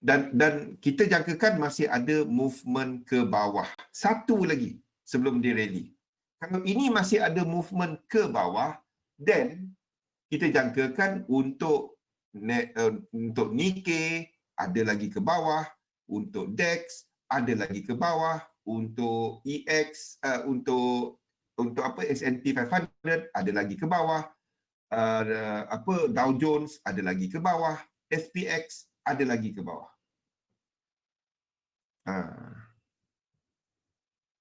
Dan kita jangkakan masih ada movement ke bawah. Satu lagi sebelum dia rally. Kalau ini masih ada movement ke bawah, then kita jangkakan untuk Nikkei ada lagi ke bawah, untuk DEX ada lagi ke bawah, untuk EX untuk S&P 500 ada lagi ke bawah, Dow Jones ada lagi ke bawah, SPX ada lagi ke bawah.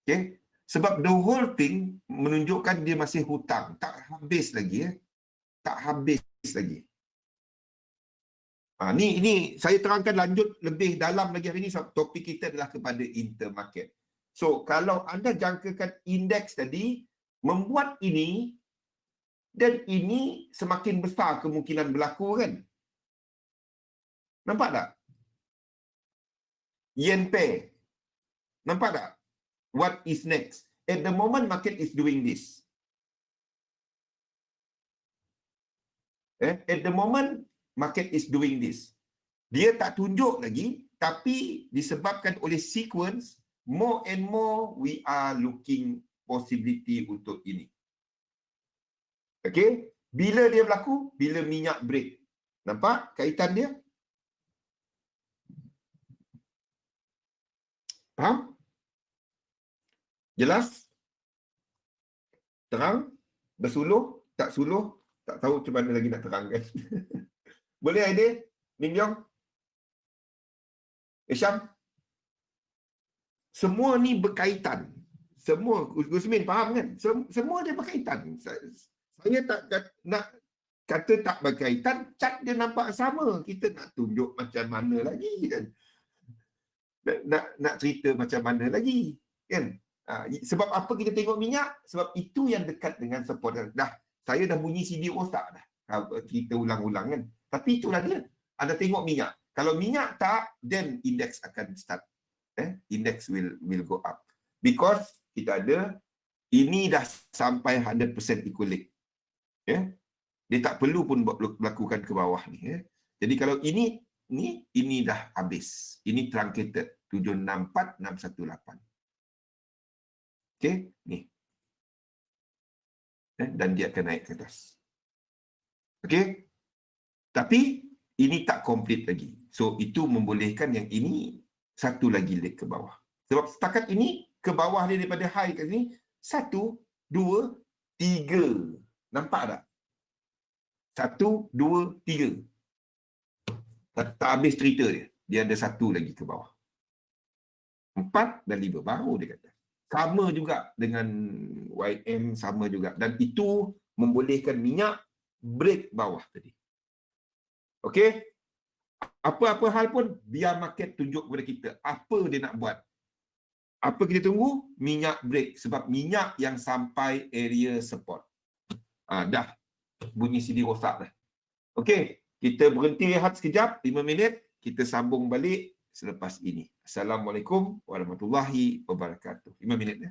Okay. Sebab the whole thing menunjukkan dia masih hutang, tak habis lagi. Tak habis lagi. Ni saya terangkan lanjut lebih dalam lagi hari ini sebab topik kita adalah kepada intermarket. So, kalau anda jangkakan indeks tadi, membuat ini, dan ini semakin besar kemungkinan berlaku kan? Nampak tak? Yen pair. Nampak tak? What is next? At the moment, market is doing this. At the moment, market is doing this. Dia tak tunjuk lagi, tapi disebabkan oleh sequence, more and more we are looking possibility untuk ini. Okay? Bila dia berlaku? Bila minyak break. Nampak kaitan dia? Faham? Jelas? Terang? Bersuluh? Tak suluh? Tak tahu macam mana lagi nak terangkan. Boleh Aidil? Ning Yong? Syam? Semua ni berkaitan. Semua, Gusmin faham kan? Semua dia berkaitan. Saya tak nak kata tak berkaitan, cat dia nampak sama. Kita nak tunjuk macam mana lagi kan? Nak cerita macam mana lagi kan? Sebab apa kita tengok minyak? Sebab itu yang dekat dengan support. Saya dah bunyi CD rosak dah. Kita ulang-ulang kan. Tapi itulah dia. Anda tengok minyak. Kalau minyak tak, then index akan start. Index will go up. Because kita ada, ini dah sampai 100% equilibrium. Dia tak perlu pun melakukan ke bawah ni. Jadi kalau ini dah habis. Ini truncated 764618. Okey, ni. Dan dia akan naik ke atas. Okey? Tapi ini tak complete lagi. So itu membolehkan yang ini satu lagi leg ke bawah. Sebab setakat ini ke bawah dia daripada high kat sini 1 2 3. Nampak tak? 1 2 3. Tak habis cerita dia. Dia ada satu lagi ke bawah. 4 dan 5 baru dia kata. Sama juga dengan YM, sama juga. Dan itu membolehkan minyak break bawah tadi. Okey? Apa-apa hal pun, biar market tunjuk kepada kita apa dia nak buat. Apa kita tunggu? Minyak break. Sebab minyak yang sampai area support. Dah. Bunyi CD rosak dah. Okey. Kita berhenti rehat sekejap, 5 minit. Kita sambung balik selepas ini. Assalamualaikum warahmatullahi wabarakatuh. 5 minit ya.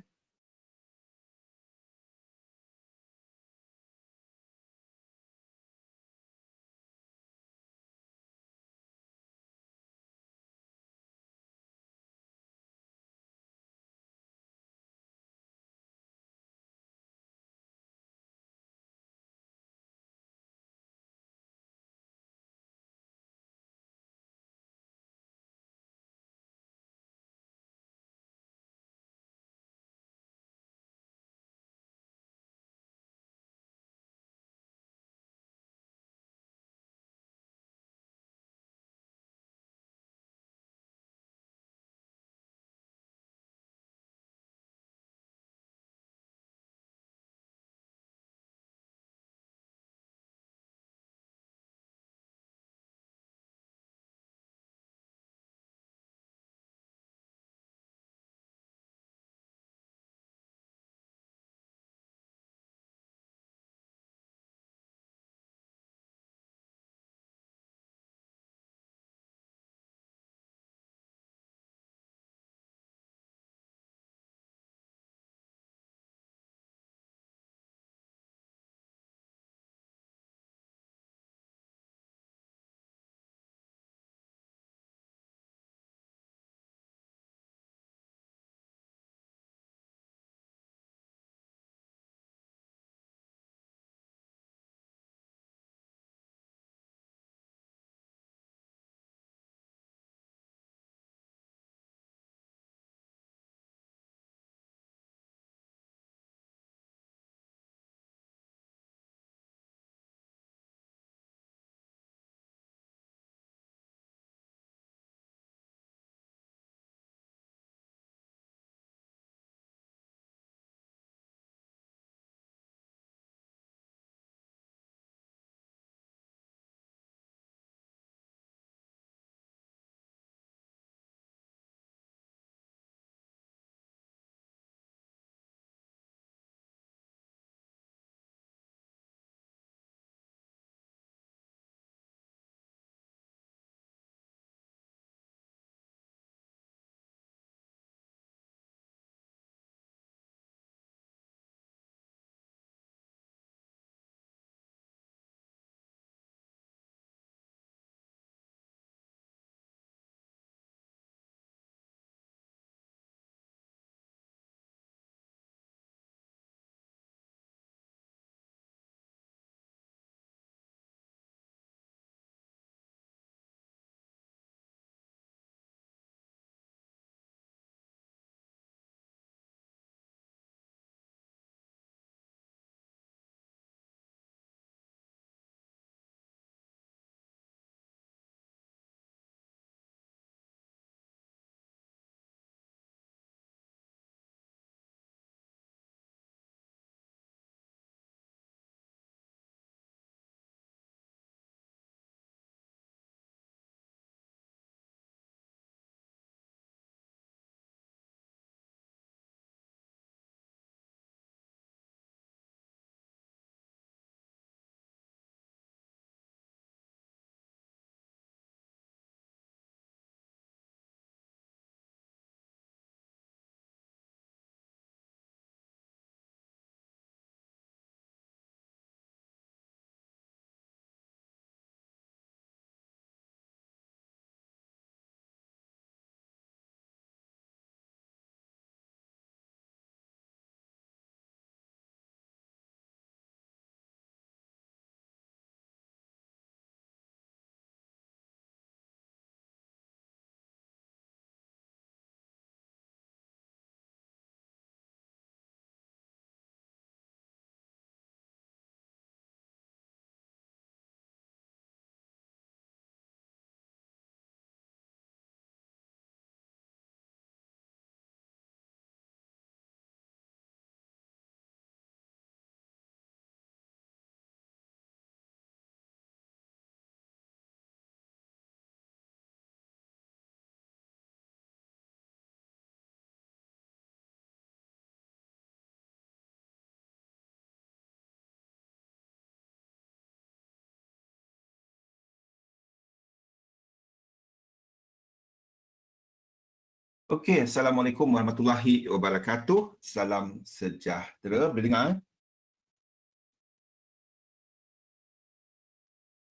Okey, Assalamualaikum warahmatullahi wabarakatuh. Salam sejahtera. Boleh dengar?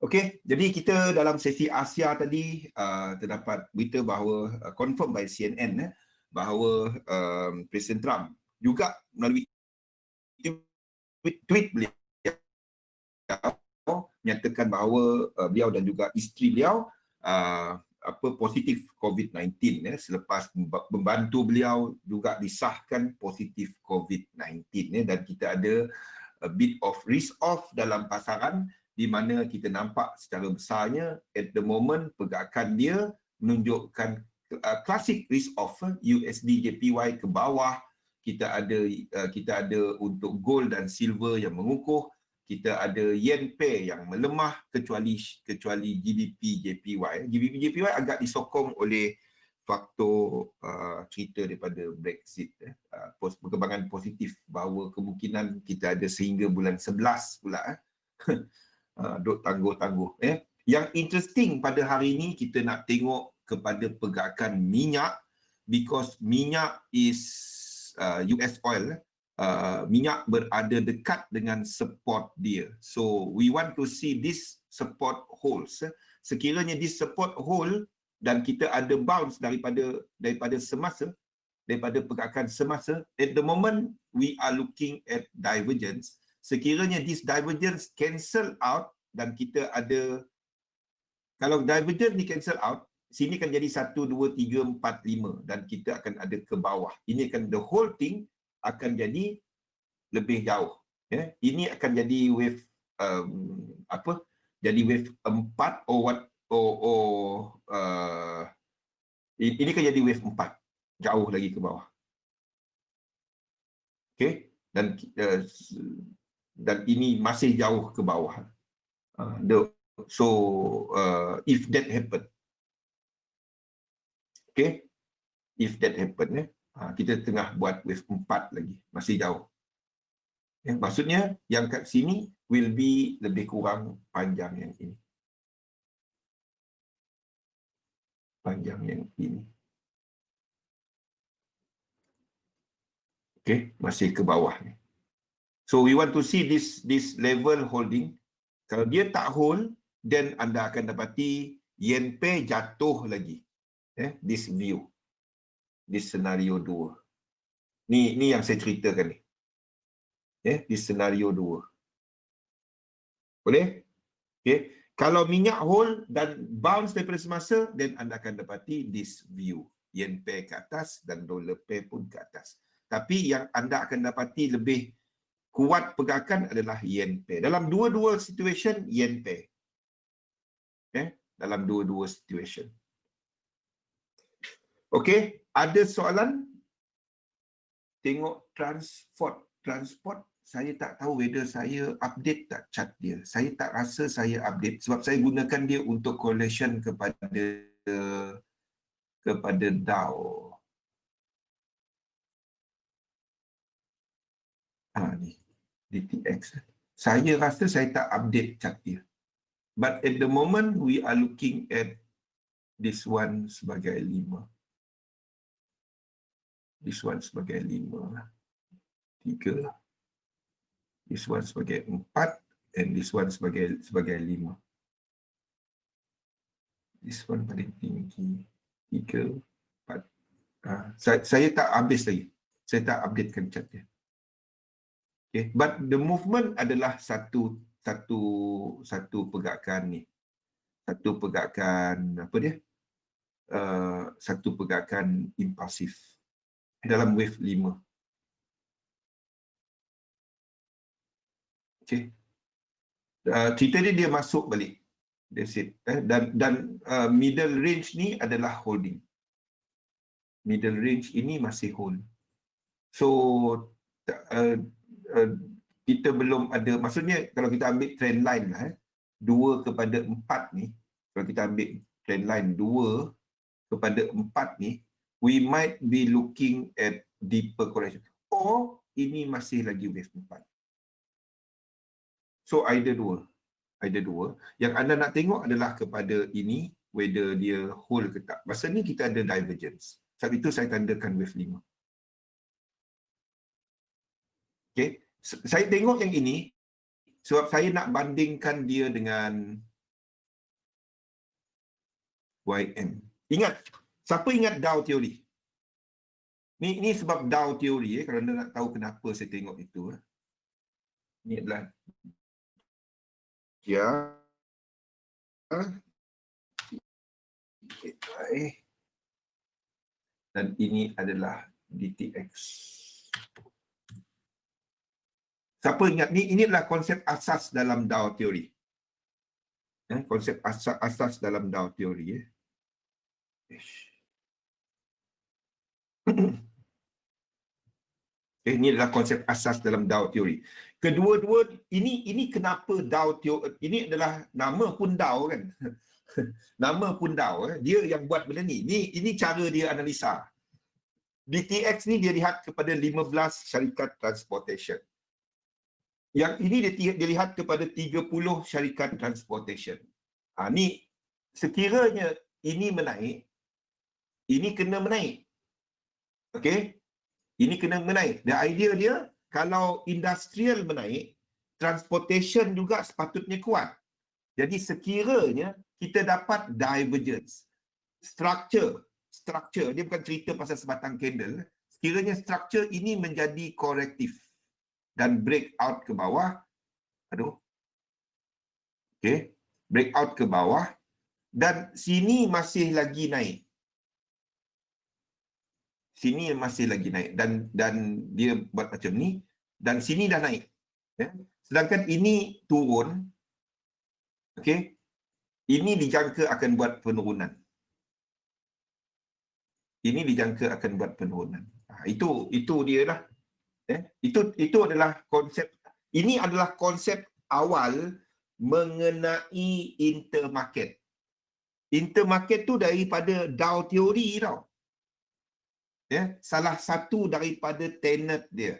Okey, jadi kita dalam sesi Asia tadi terdapat berita bahawa confirm by CNN bahawa Presiden Trump juga melalui tweet beliau menyatakan bahawa beliau dan juga isteri beliau positif COVID-19 selepas membantu beliau juga disahkan positif COVID-19 dan kita ada a bit of risk off dalam pasaran di mana kita nampak secara besarnya at the moment pergerakan dia menunjukkan klasik risk off USD JPY ke bawah, kita ada untuk gold dan silver yang mengukuh, kita ada yen pair yang melemah kecuali GBP JPY. GBP JPY agak disokong oleh faktor cerita daripada Brexit, perkembangan positif bahawa kemungkinan kita ada sehingga bulan 11 pula duk tangguh-tangguh. Yang interesting pada hari ini kita nak tengok kepada pergerakan minyak, because minyak is US oil, minyak berada dekat dengan support dia. So we want to see this support holds. Sekiranya this support hold dan kita ada bounce daripada semasa, daripada pergerakan semasa, at the moment we are looking at divergence. Sekiranya this divergence cancel out dan kita ada, kalau divergence ni cancel out, sini akan jadi 1, 2, 3, 4, 5 dan kita akan ada ke bawah. Ini akan, the whole thing akan jadi lebih jauh. Ini akan jadi wave jadi wave 4 ini kan jadi wave 4 jauh lagi ke bawah. Okey, dan ini masih jauh ke bawah. If that happen, okey, if that happen, kita tengah buat wave 4 lagi, masih jauh. Maksudnya yang kat sini will be lebih kurang panjang yang ini. Panjang yang ini. Okay, masih ke bawah ni. So we want to see this level holding. Kalau dia tak hold, then anda akan dapati yen pair jatuh lagi. This view. This scenario 2. Ni yang saya ceritakan ni. This scenario 2. Boleh? Okay. Kalau minyak hold dan bounce daripada semasa, then anda akan dapati this view. Yen pair ke atas dan dollar pair pun ke atas. Tapi yang anda akan dapati lebih kuat pergerakan adalah yen pair. Dalam dua-dua situation, yen pair. Dalam dua-dua situation. Okey, ada soalan? Tengok transport. Saya tak tahu whether saya update tak chart dia. Saya tak rasa saya update sebab saya gunakan dia untuk correlation kepada Dow. Ni DTX. Saya rasa saya tak update chart dia. But at the moment we are looking at this one sebagai 5. This one sebagai 5. 3. This one sebagai 4 and this one sebagai 5. This one paling tinggi 3, 4. Saya tak habis lagi. Saya tak updatekan chart dia. Okay, but the movement adalah satu pergerakan ni. Satu pergerakan apa dia? Satu pergerakan impulsif dalam wave 5. Okay. Cerita dia masuk balik. That's it. Dan middle range ni adalah holding. Middle range ini masih hold. So kita belum ada, maksudnya kalau kita ambil trend line lah, 2 kepada 4 ni, kalau kita ambil trend line 2 kepada 4 ni, we might be looking at deeper correction. Or ini masih lagi wave 4. So either dua. Yang anda nak tengok adalah kepada ini, whether dia hold ke tak. Masa ni kita ada divergence. Sebab itu saya tandakan wave 5. Okey. Saya tengok yang ini sebab saya nak bandingkan dia dengan YM. Ingat, siapa ingat Dow teori? Ni sebab Dow teori kalau anda nak tahu kenapa saya tengok itu. Ini adalah ya dan ini adalah DTX. Siapa ingat ini adalah konsep asas dalam Dow teori. Konsep asas dalam Dow teori. Ini adalah konsep asas dalam Dow teori. Kedua-dua ini kenapa Dow teori, ini adalah nama pun Dow kan. Nama pun Dow, dia yang buat benda ni. Ini cara dia analisa. DTX ni dia lihat kepada 15 syarikat transportation. Yang ini dia lihat kepada 30 syarikat transportation. Ni sekiranya ini menaik, ini kena menaik. Okey? Ini kena menaik. The idea dia, kalau industrial menaik, transportation juga sepatutnya kuat. Jadi sekiranya kita dapat divergence, structure, dia bukan cerita pasal sebatang candle, sekiranya structure ini menjadi korektif dan breakout ke bawah, breakout ke bawah, dan sini masih lagi naik. Sini masih lagi naik dan dia buat macam ni dan sini dah naik. Sedangkan ini turun. Okey. Ini dijangka akan buat penurunan. Ini dijangka akan buat penurunan. Itu dia lah. Itu adalah konsep. Ini adalah konsep awal mengenai intermarket. Intermarket tu daripada Dow teori tau. Salah satu daripada tenet dia.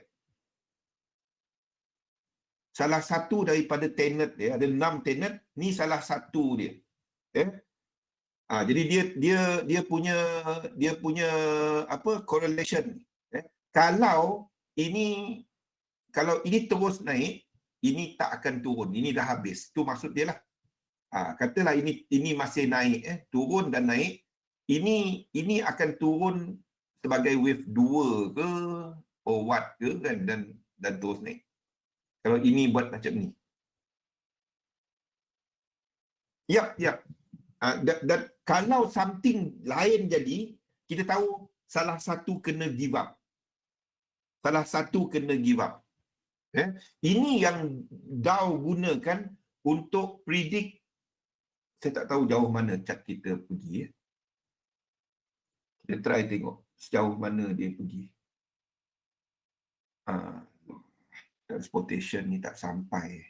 Salah satu daripada tenet dia, ada 6 tenet, ni salah satu dia. Jadi dia punya apa correlation. Kalau ini terus naik, ini tak akan turun. Ini dah habis. Tu maksud dia lah. Katalah ini masih naik, turun dan naik. Ini akan turun sebagai wave 2 ke or what ke kan, dan terus naik. Kalau ini buat macam ni. Yap. Dan kalau something lain jadi, kita tahu salah satu kena give up. Ini yang Dow gunakan untuk predict. Saya tak tahu jauh mana chart kita pergi. Kita try tengok sejauh mana dia pergi. Transportation ni tak sampai.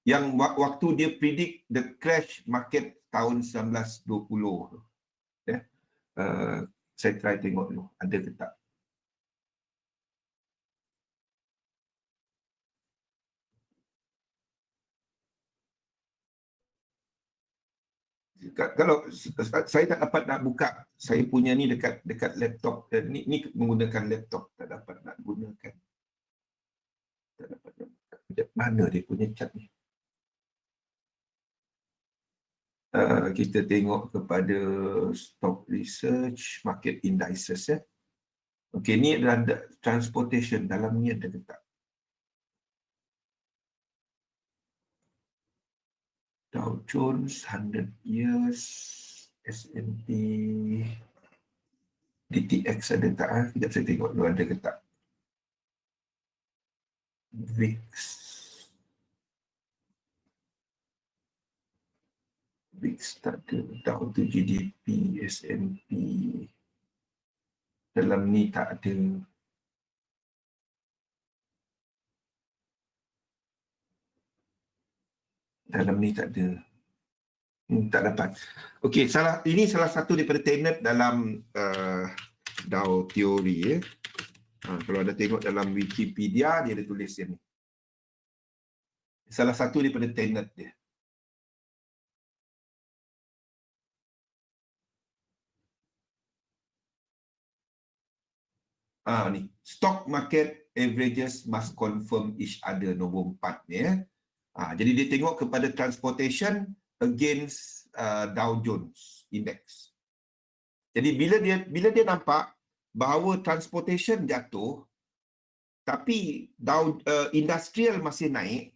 Yang waktu dia predict the crash market tahun 1920. Saya try tengok dulu ada ke tak. Kalau saya tak dapat nak buka, saya punya ni dekat laptop. Ni menggunakan laptop, tak dapat nak gunakan. Tak dapat nak buka. Mana dia punya chart ni? Kita tengok kepada stock research, market indices. Okey, ni adalah transportation. Dalam ni ada ke tak? Dow Jones, 100 years, S&P, DTX ada tak? Sekejap saya tengok dulu ada ke tak. VIX tak ada. Dow tu GDP, S&P. Dalam ni tak ada. Dalam ni tak ada. Tak dapat. Okey, ini salah satu daripada tenet dalam Dow teori. Kalau ada tengok dalam Wikipedia, dia ada tulis yang ni. Salah satu daripada tenet dia. Ni. Stock market averages must confirm each other, nombor 4 ni. Jadi dia tengok kepada transportation against Dow Jones Index. Jadi bila dia nampak bahawa transportation jatuh tapi industrial masih naik,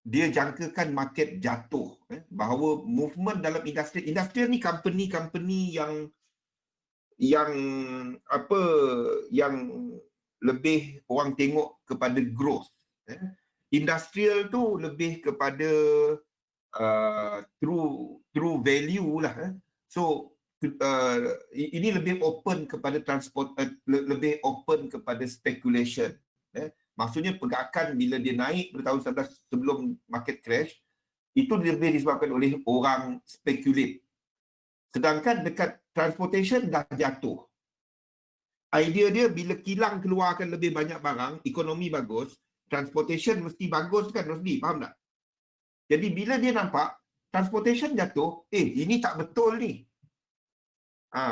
dia jangkakan market jatuh, bahawa movement dalam industrial ni company yang lebih orang tengok kepada growth. Industrial tu lebih kepada true value lah. So ini lebih open kepada lebih open kepada speculation. Maksudnya pergerakan bila dia naik pada tahun 19 sebelum market crash, itu lebih disebabkan oleh orang speculate. Sedangkan dekat transportation dah jatuh. Idea dia bila kilang keluarkan lebih banyak barang, ekonomi bagus, transportation mesti bagus kan Rosli, faham tak? Jadi bila dia nampak transportation jatuh, ini tak betul ni.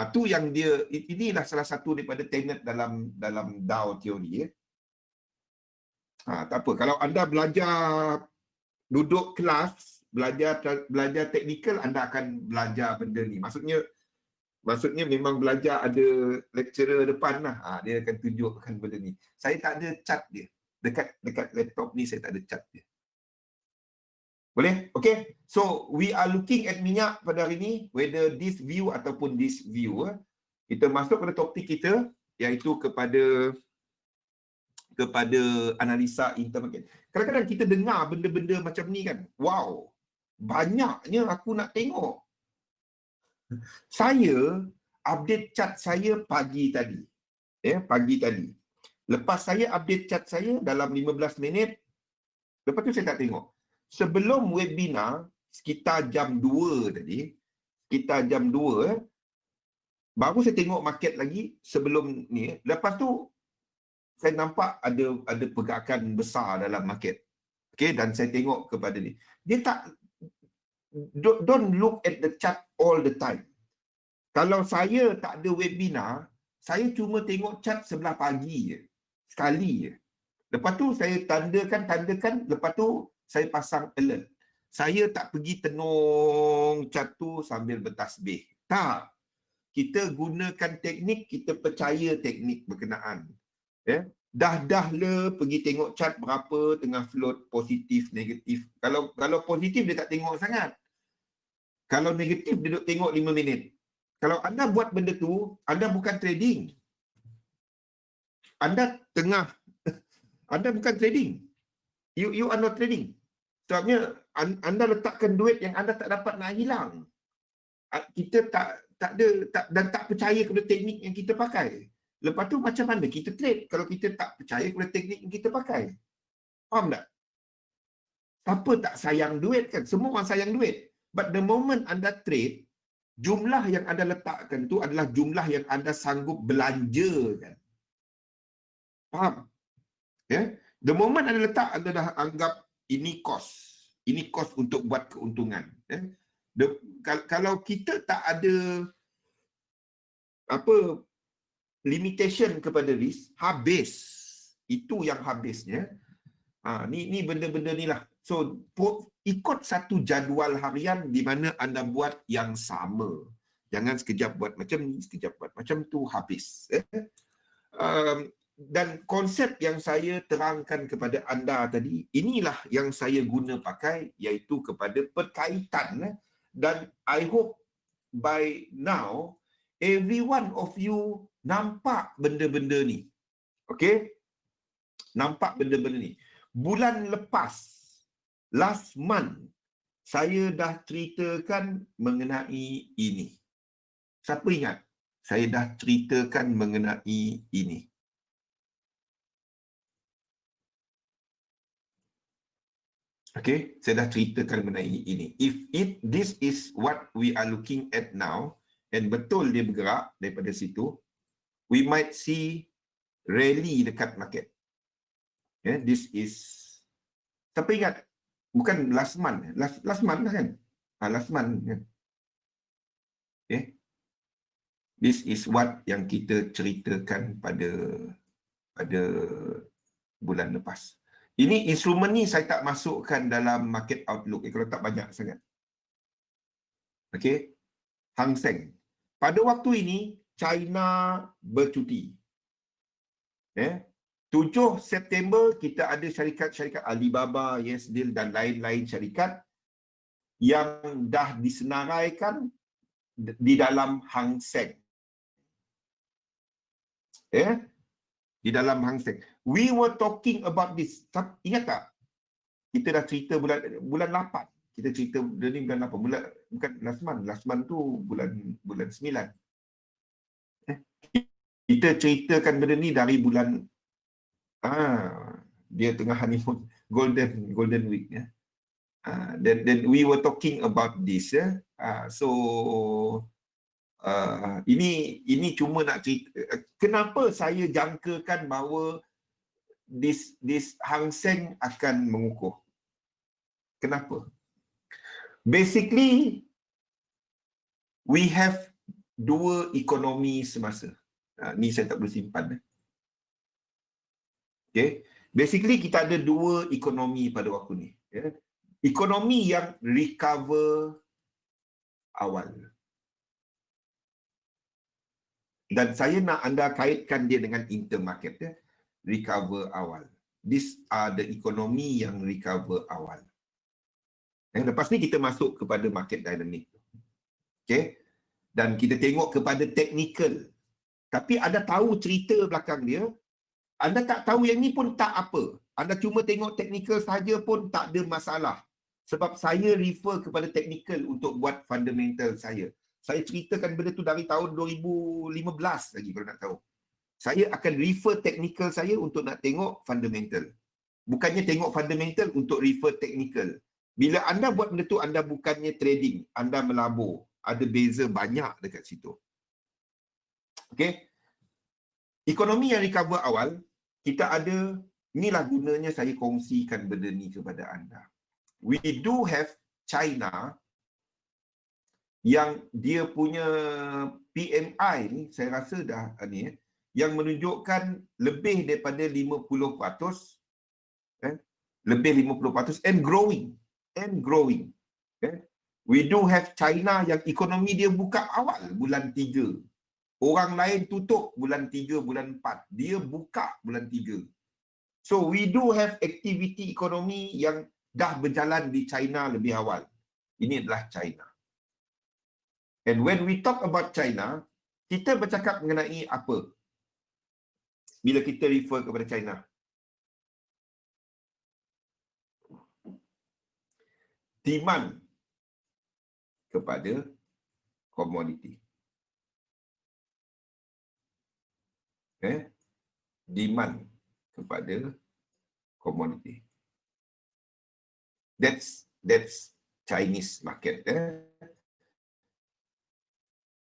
Tu yang dia, inilah salah satu daripada tenet dalam Dow teori. Tak apa, kalau anda belajar duduk kelas, belajar teknikal, anda akan belajar benda ni. Maksudnya memang belajar ada lecturer depan lah. Dia akan tunjukkan benda ni. Saya tak ada chart dia. Dekat laptop ni saya tak ada chart dia. Boleh? Okay. So, we are looking at minyak pada hari ni, whether this view ataupun this view. Kita masuk pada topik kita, iaitu kepada analisa intermarket. Kadang-kadang kita dengar benda-benda macam ni kan. Wow, banyaknya aku nak tengok. Saya update chart saya pagi tadi. Pagi tadi. Lepas saya update chart saya dalam 15 minit, lepas tu saya tak tengok. Sebelum webinar, sekitar jam 2 tadi, baru saya tengok market lagi sebelum ni. Lepas tu, saya nampak ada pergerakan besar dalam market. Okay, dan saya tengok kepada ni. Dia tak, don't look at the chart all the time. Kalau saya tak ada webinar, saya cuma tengok chart sebelah pagi je. Sekali je. Lepas tu saya tandakan, lepas tu saya pasang alert. Saya tak pergi tenung chart tu sambil bertasbih. Tak. Kita gunakan teknik, kita percaya teknik berkenaan. Dah le pergi tengok chart berapa tengah float, positif, negatif. Kalau positif dia tak tengok sangat. Kalau negatif dia duduk tengok 5 minit. Kalau anda buat benda tu, anda bukan trading. Anda bukan trading. You are not trading. Sebabnya anda letakkan duit yang anda tak dapat nak hilang. Kita tak percaya kepada teknik yang kita pakai. Lepas tu macam mana kita trade kalau kita tak percaya kepada teknik yang kita pakai? Faham tak? Siapa tak sayang duit kan? Semua orang sayang duit. But the moment anda trade, jumlah yang anda letakkan tu adalah jumlah yang anda sanggup belanjakan. Faham? The moment anda letak, anda dah anggap ini cost. Ini cost untuk buat keuntungan. Kalau kita tak ada limitation kepada risk, habis. Itu yang habisnya. Ni benda-benda ni lah. So, ikut satu jadual harian di mana anda buat yang sama. Jangan sekejap buat macam ni, sekejap buat macam tu, habis. Dan konsep yang saya terangkan kepada anda tadi, inilah yang saya guna pakai, iaitu kepada perkaitan. Dan I hope by now, every one of you nampak benda-benda ni. Okay? Nampak benda-benda ni. Bulan lepas, last month, saya dah ceritakan mengenai ini. Siapa ingat? Saya dah ceritakan mengenai ini. Okay, saya dah ceritakan mengenai ini. If this is what we are looking at now, and betul dia bergerak daripada situ, we might see rally dekat market. This is, siapa ingat? Bukan last month. Last month lah kan? Last month kan? This is what yang kita ceritakan pada bulan lepas. Ini instrumen ni saya tak masukkan dalam market outlook kalau tak banyak sangat. Okey. Hang Seng. Pada waktu ini China bercuti. 7 September kita ada syarikat-syarikat Alibaba, Yesdeal dan lain-lain syarikat yang dah disenaraikan di dalam Hang Seng. Di dalam Hang Seng. We were talking about this. Ingat tak? Kita dah cerita bulan 8. Kita cerita ni bulan 8. Bukan last month tu bulan 9. Kita ceritakan benda ni dari bulan dia tengah honeymoon golden week ya. Then we were talking about this ya. Ini cuma nak cerita kenapa saya jangkakan bahawa this Hang Seng akan mengukuh. Kenapa? Basically we have dua ekonomi semasa. Ni saya tak boleh simpan. Okay. Basically kita ada dua ekonomi pada waktu ni. Ekonomi yang recover awal. Dan saya nak anda kaitkan dia dengan intermarket. Recover awal. These are the ekonomi yang recover awal. Lepas ni kita masuk kepada market dynamic. Okay. Dan kita tengok kepada technical. Tapi anda tahu cerita belakang dia. Anda tak tahu yang ni pun tak apa. Anda cuma tengok technical saja pun tak ada masalah. Sebab saya refer kepada technical untuk buat fundamental saya. Saya ceritakan benda tu dari tahun 2015 lagi kalau nak tahu. Saya akan refer technical saya untuk nak tengok fundamental. Bukannya tengok fundamental untuk refer technical. Bila anda buat benda tu, anda bukannya trading. Anda melabur. Ada beza banyak dekat situ. Okay. Ekonomi yang recover awal, kita ada, inilah gunanya saya kongsikan benda ni kepada anda. We do have China yang dia punya PMI ni, saya rasa dah ni, yang menunjukkan lebih daripada 50%, lebih 50% and growing. We do have China yang ekonomi dia buka awal bulan 3. Orang lain tutup bulan 3, bulan 4. Dia buka bulan 3. So we do have aktiviti ekonomi yang dah berjalan di China lebih awal. Ini adalah China. And when we talk about China, kita bercakap mengenai apa? Bila kita refer kepada China. Demand kepada komoditi. Demand kepada komoditi. That's Chinese market.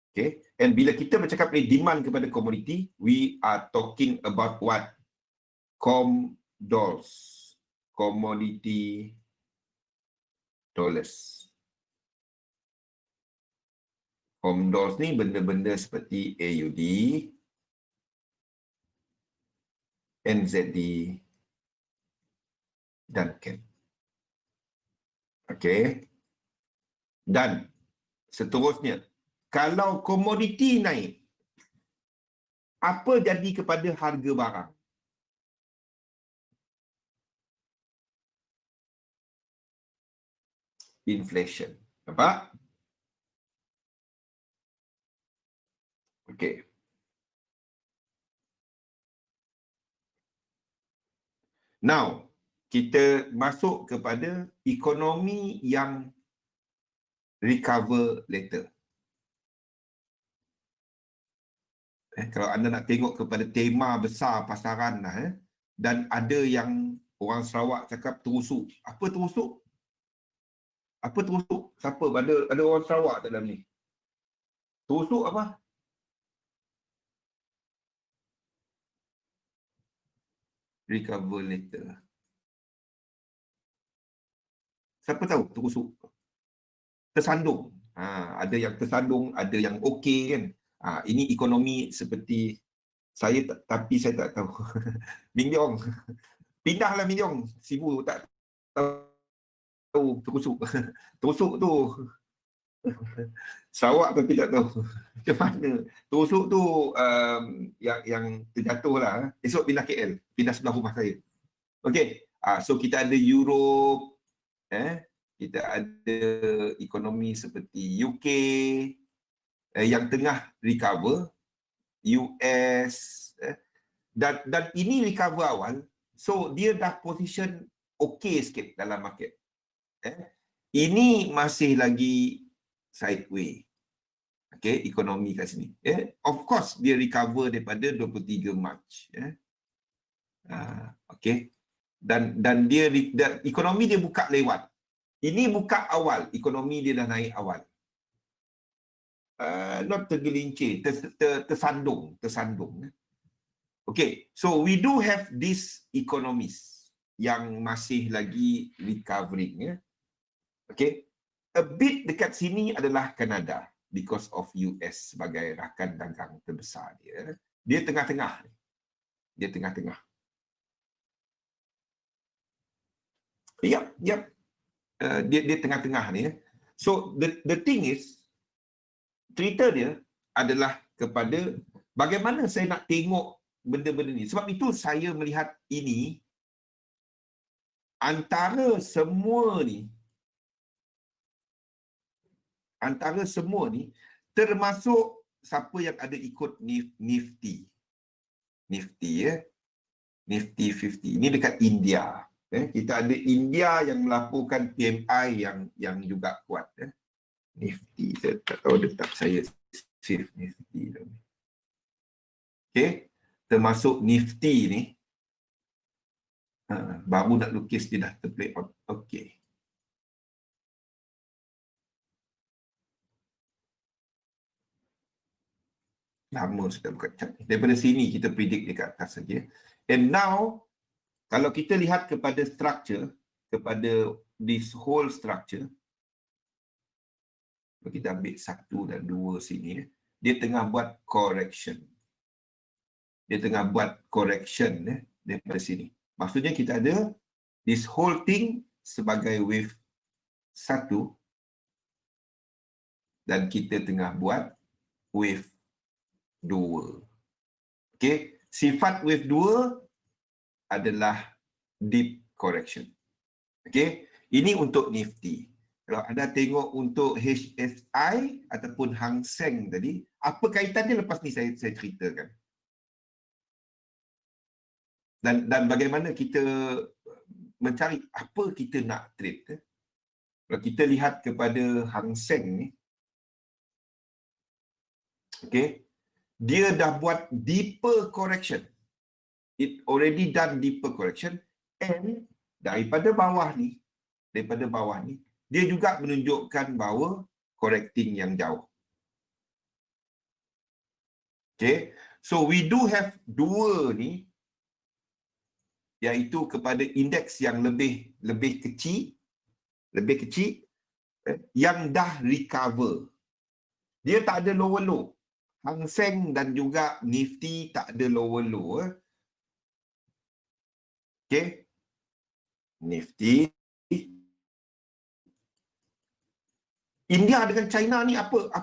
Okay. And bila kita bercakap ni demand kepada komoditi, we are talking about what? COMDOLS. Commodity dollars. COMDOLS ni benda-benda seperti AUD, NZD dan CAD. Okey. Dan seterusnya, kalau komoditi naik, apa jadi kepada harga barang? Inflation. Nampak? Okey. Now, kita masuk kepada ekonomi yang recover later. Kalau anda nak tengok kepada tema besar pasaran lah, dan ada yang orang Sarawak cakap terusuk. Apa terusuk? Apa terusuk? Siapa? Ada orang Sarawak dalam ni. Terusuk apa? Recover later. Siapa tahu terusuk? Tersandung. Ada yang tersandung, ada yang okey kan. Ini ekonomi seperti saya tapi saya tak tahu. Min Leong. Pindahlah Min Leong. Sibu tak tahu terusuk. Terusuk tu. Sarawak tapi tak tahu. Macam mana? Terusuk tu yang terjatuh lah. Esok pindah KL. Pindah sebelah rumah saya. Okey. So kita ada Europe. Kita ada ekonomi seperti UK. Yang tengah recover. US. Dan ini recover awal. So dia dah position okey sikit dalam market. Ini masih lagi sideway. Okay, ekonomi kat sini. Of course, dia recover daripada 23 Mac. Okay. Dan ekonomi dia buka lewat. Ini buka awal. Ekonomi dia dah naik awal. Not tergelincir, tersandung. Okay, so we do have these economies yang masih lagi recovering. Okay. A bit dekat sini adalah Kanada because of US sebagai rakan dagang terbesar dia. Dia tengah-tengah. Dia tengah-tengah. Yep. Dia tengah-tengah ni. So the thing is, cerita dia adalah kepada bagaimana saya nak tengok benda-benda ni. Sebab itu saya melihat ini antara semua ni termasuk siapa yang ada ikut Nifty. Nifty 50. Ini dekat India. Kita ada India yang melaporkan PMI yang juga kuat. Nifty, saya tak tahu letak saya save Nifty. Okay. Termasuk Nifty ni. Baru nak lukis dia dah terplay out. Okay. Lama sudah buka chart. Daripada sini kita predict dekat atas saja. And now, kalau kita lihat kepada structure, kepada this whole structure, kita ambil 1 dan 2 sini, dia tengah buat correction. Daripada sini. Maksudnya kita ada this whole thing sebagai wave 1 dan kita tengah buat wave 2. Okey, sifat wave 2 adalah deep correction. Okey, ini untuk Nifty. Kalau anda tengok untuk HSI ataupun Hang Seng tadi, apa kaitannya lepas ni saya ceritakan. Dan bagaimana kita mencari apa kita nak trade. Kalau kita lihat kepada Hang Seng ni, okey, dia dah buat deeper correction. It already done deeper correction and daripada bawah ni, dia juga menunjukkan bahawa correcting yang jauh. Okay, so we do have 2 ni, iaitu kepada indeks yang lebih kecil, yang dah recover. Dia tak ada lower low. Hang Seng dan juga Nifty tak ada lower low. Okay. Nifty. India dengan China ni apa?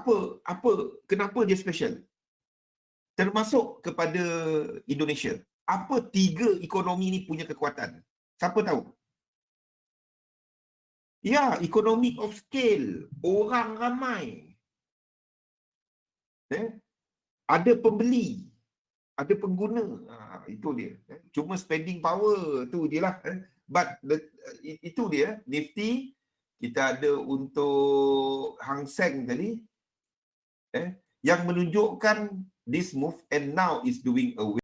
Kenapa dia special? Termasuk kepada Indonesia. Apa 3 ekonomi ni punya kekuatan? Siapa tahu? Ya, economy of scale. Orang ramai. Ada pembeli, ada pengguna. Itu dia. Cuma spending power tu dia lah. But itu dia. Nifty, kita ada untuk Hang Seng tadi. Yang menunjukkan this move and now is doing away.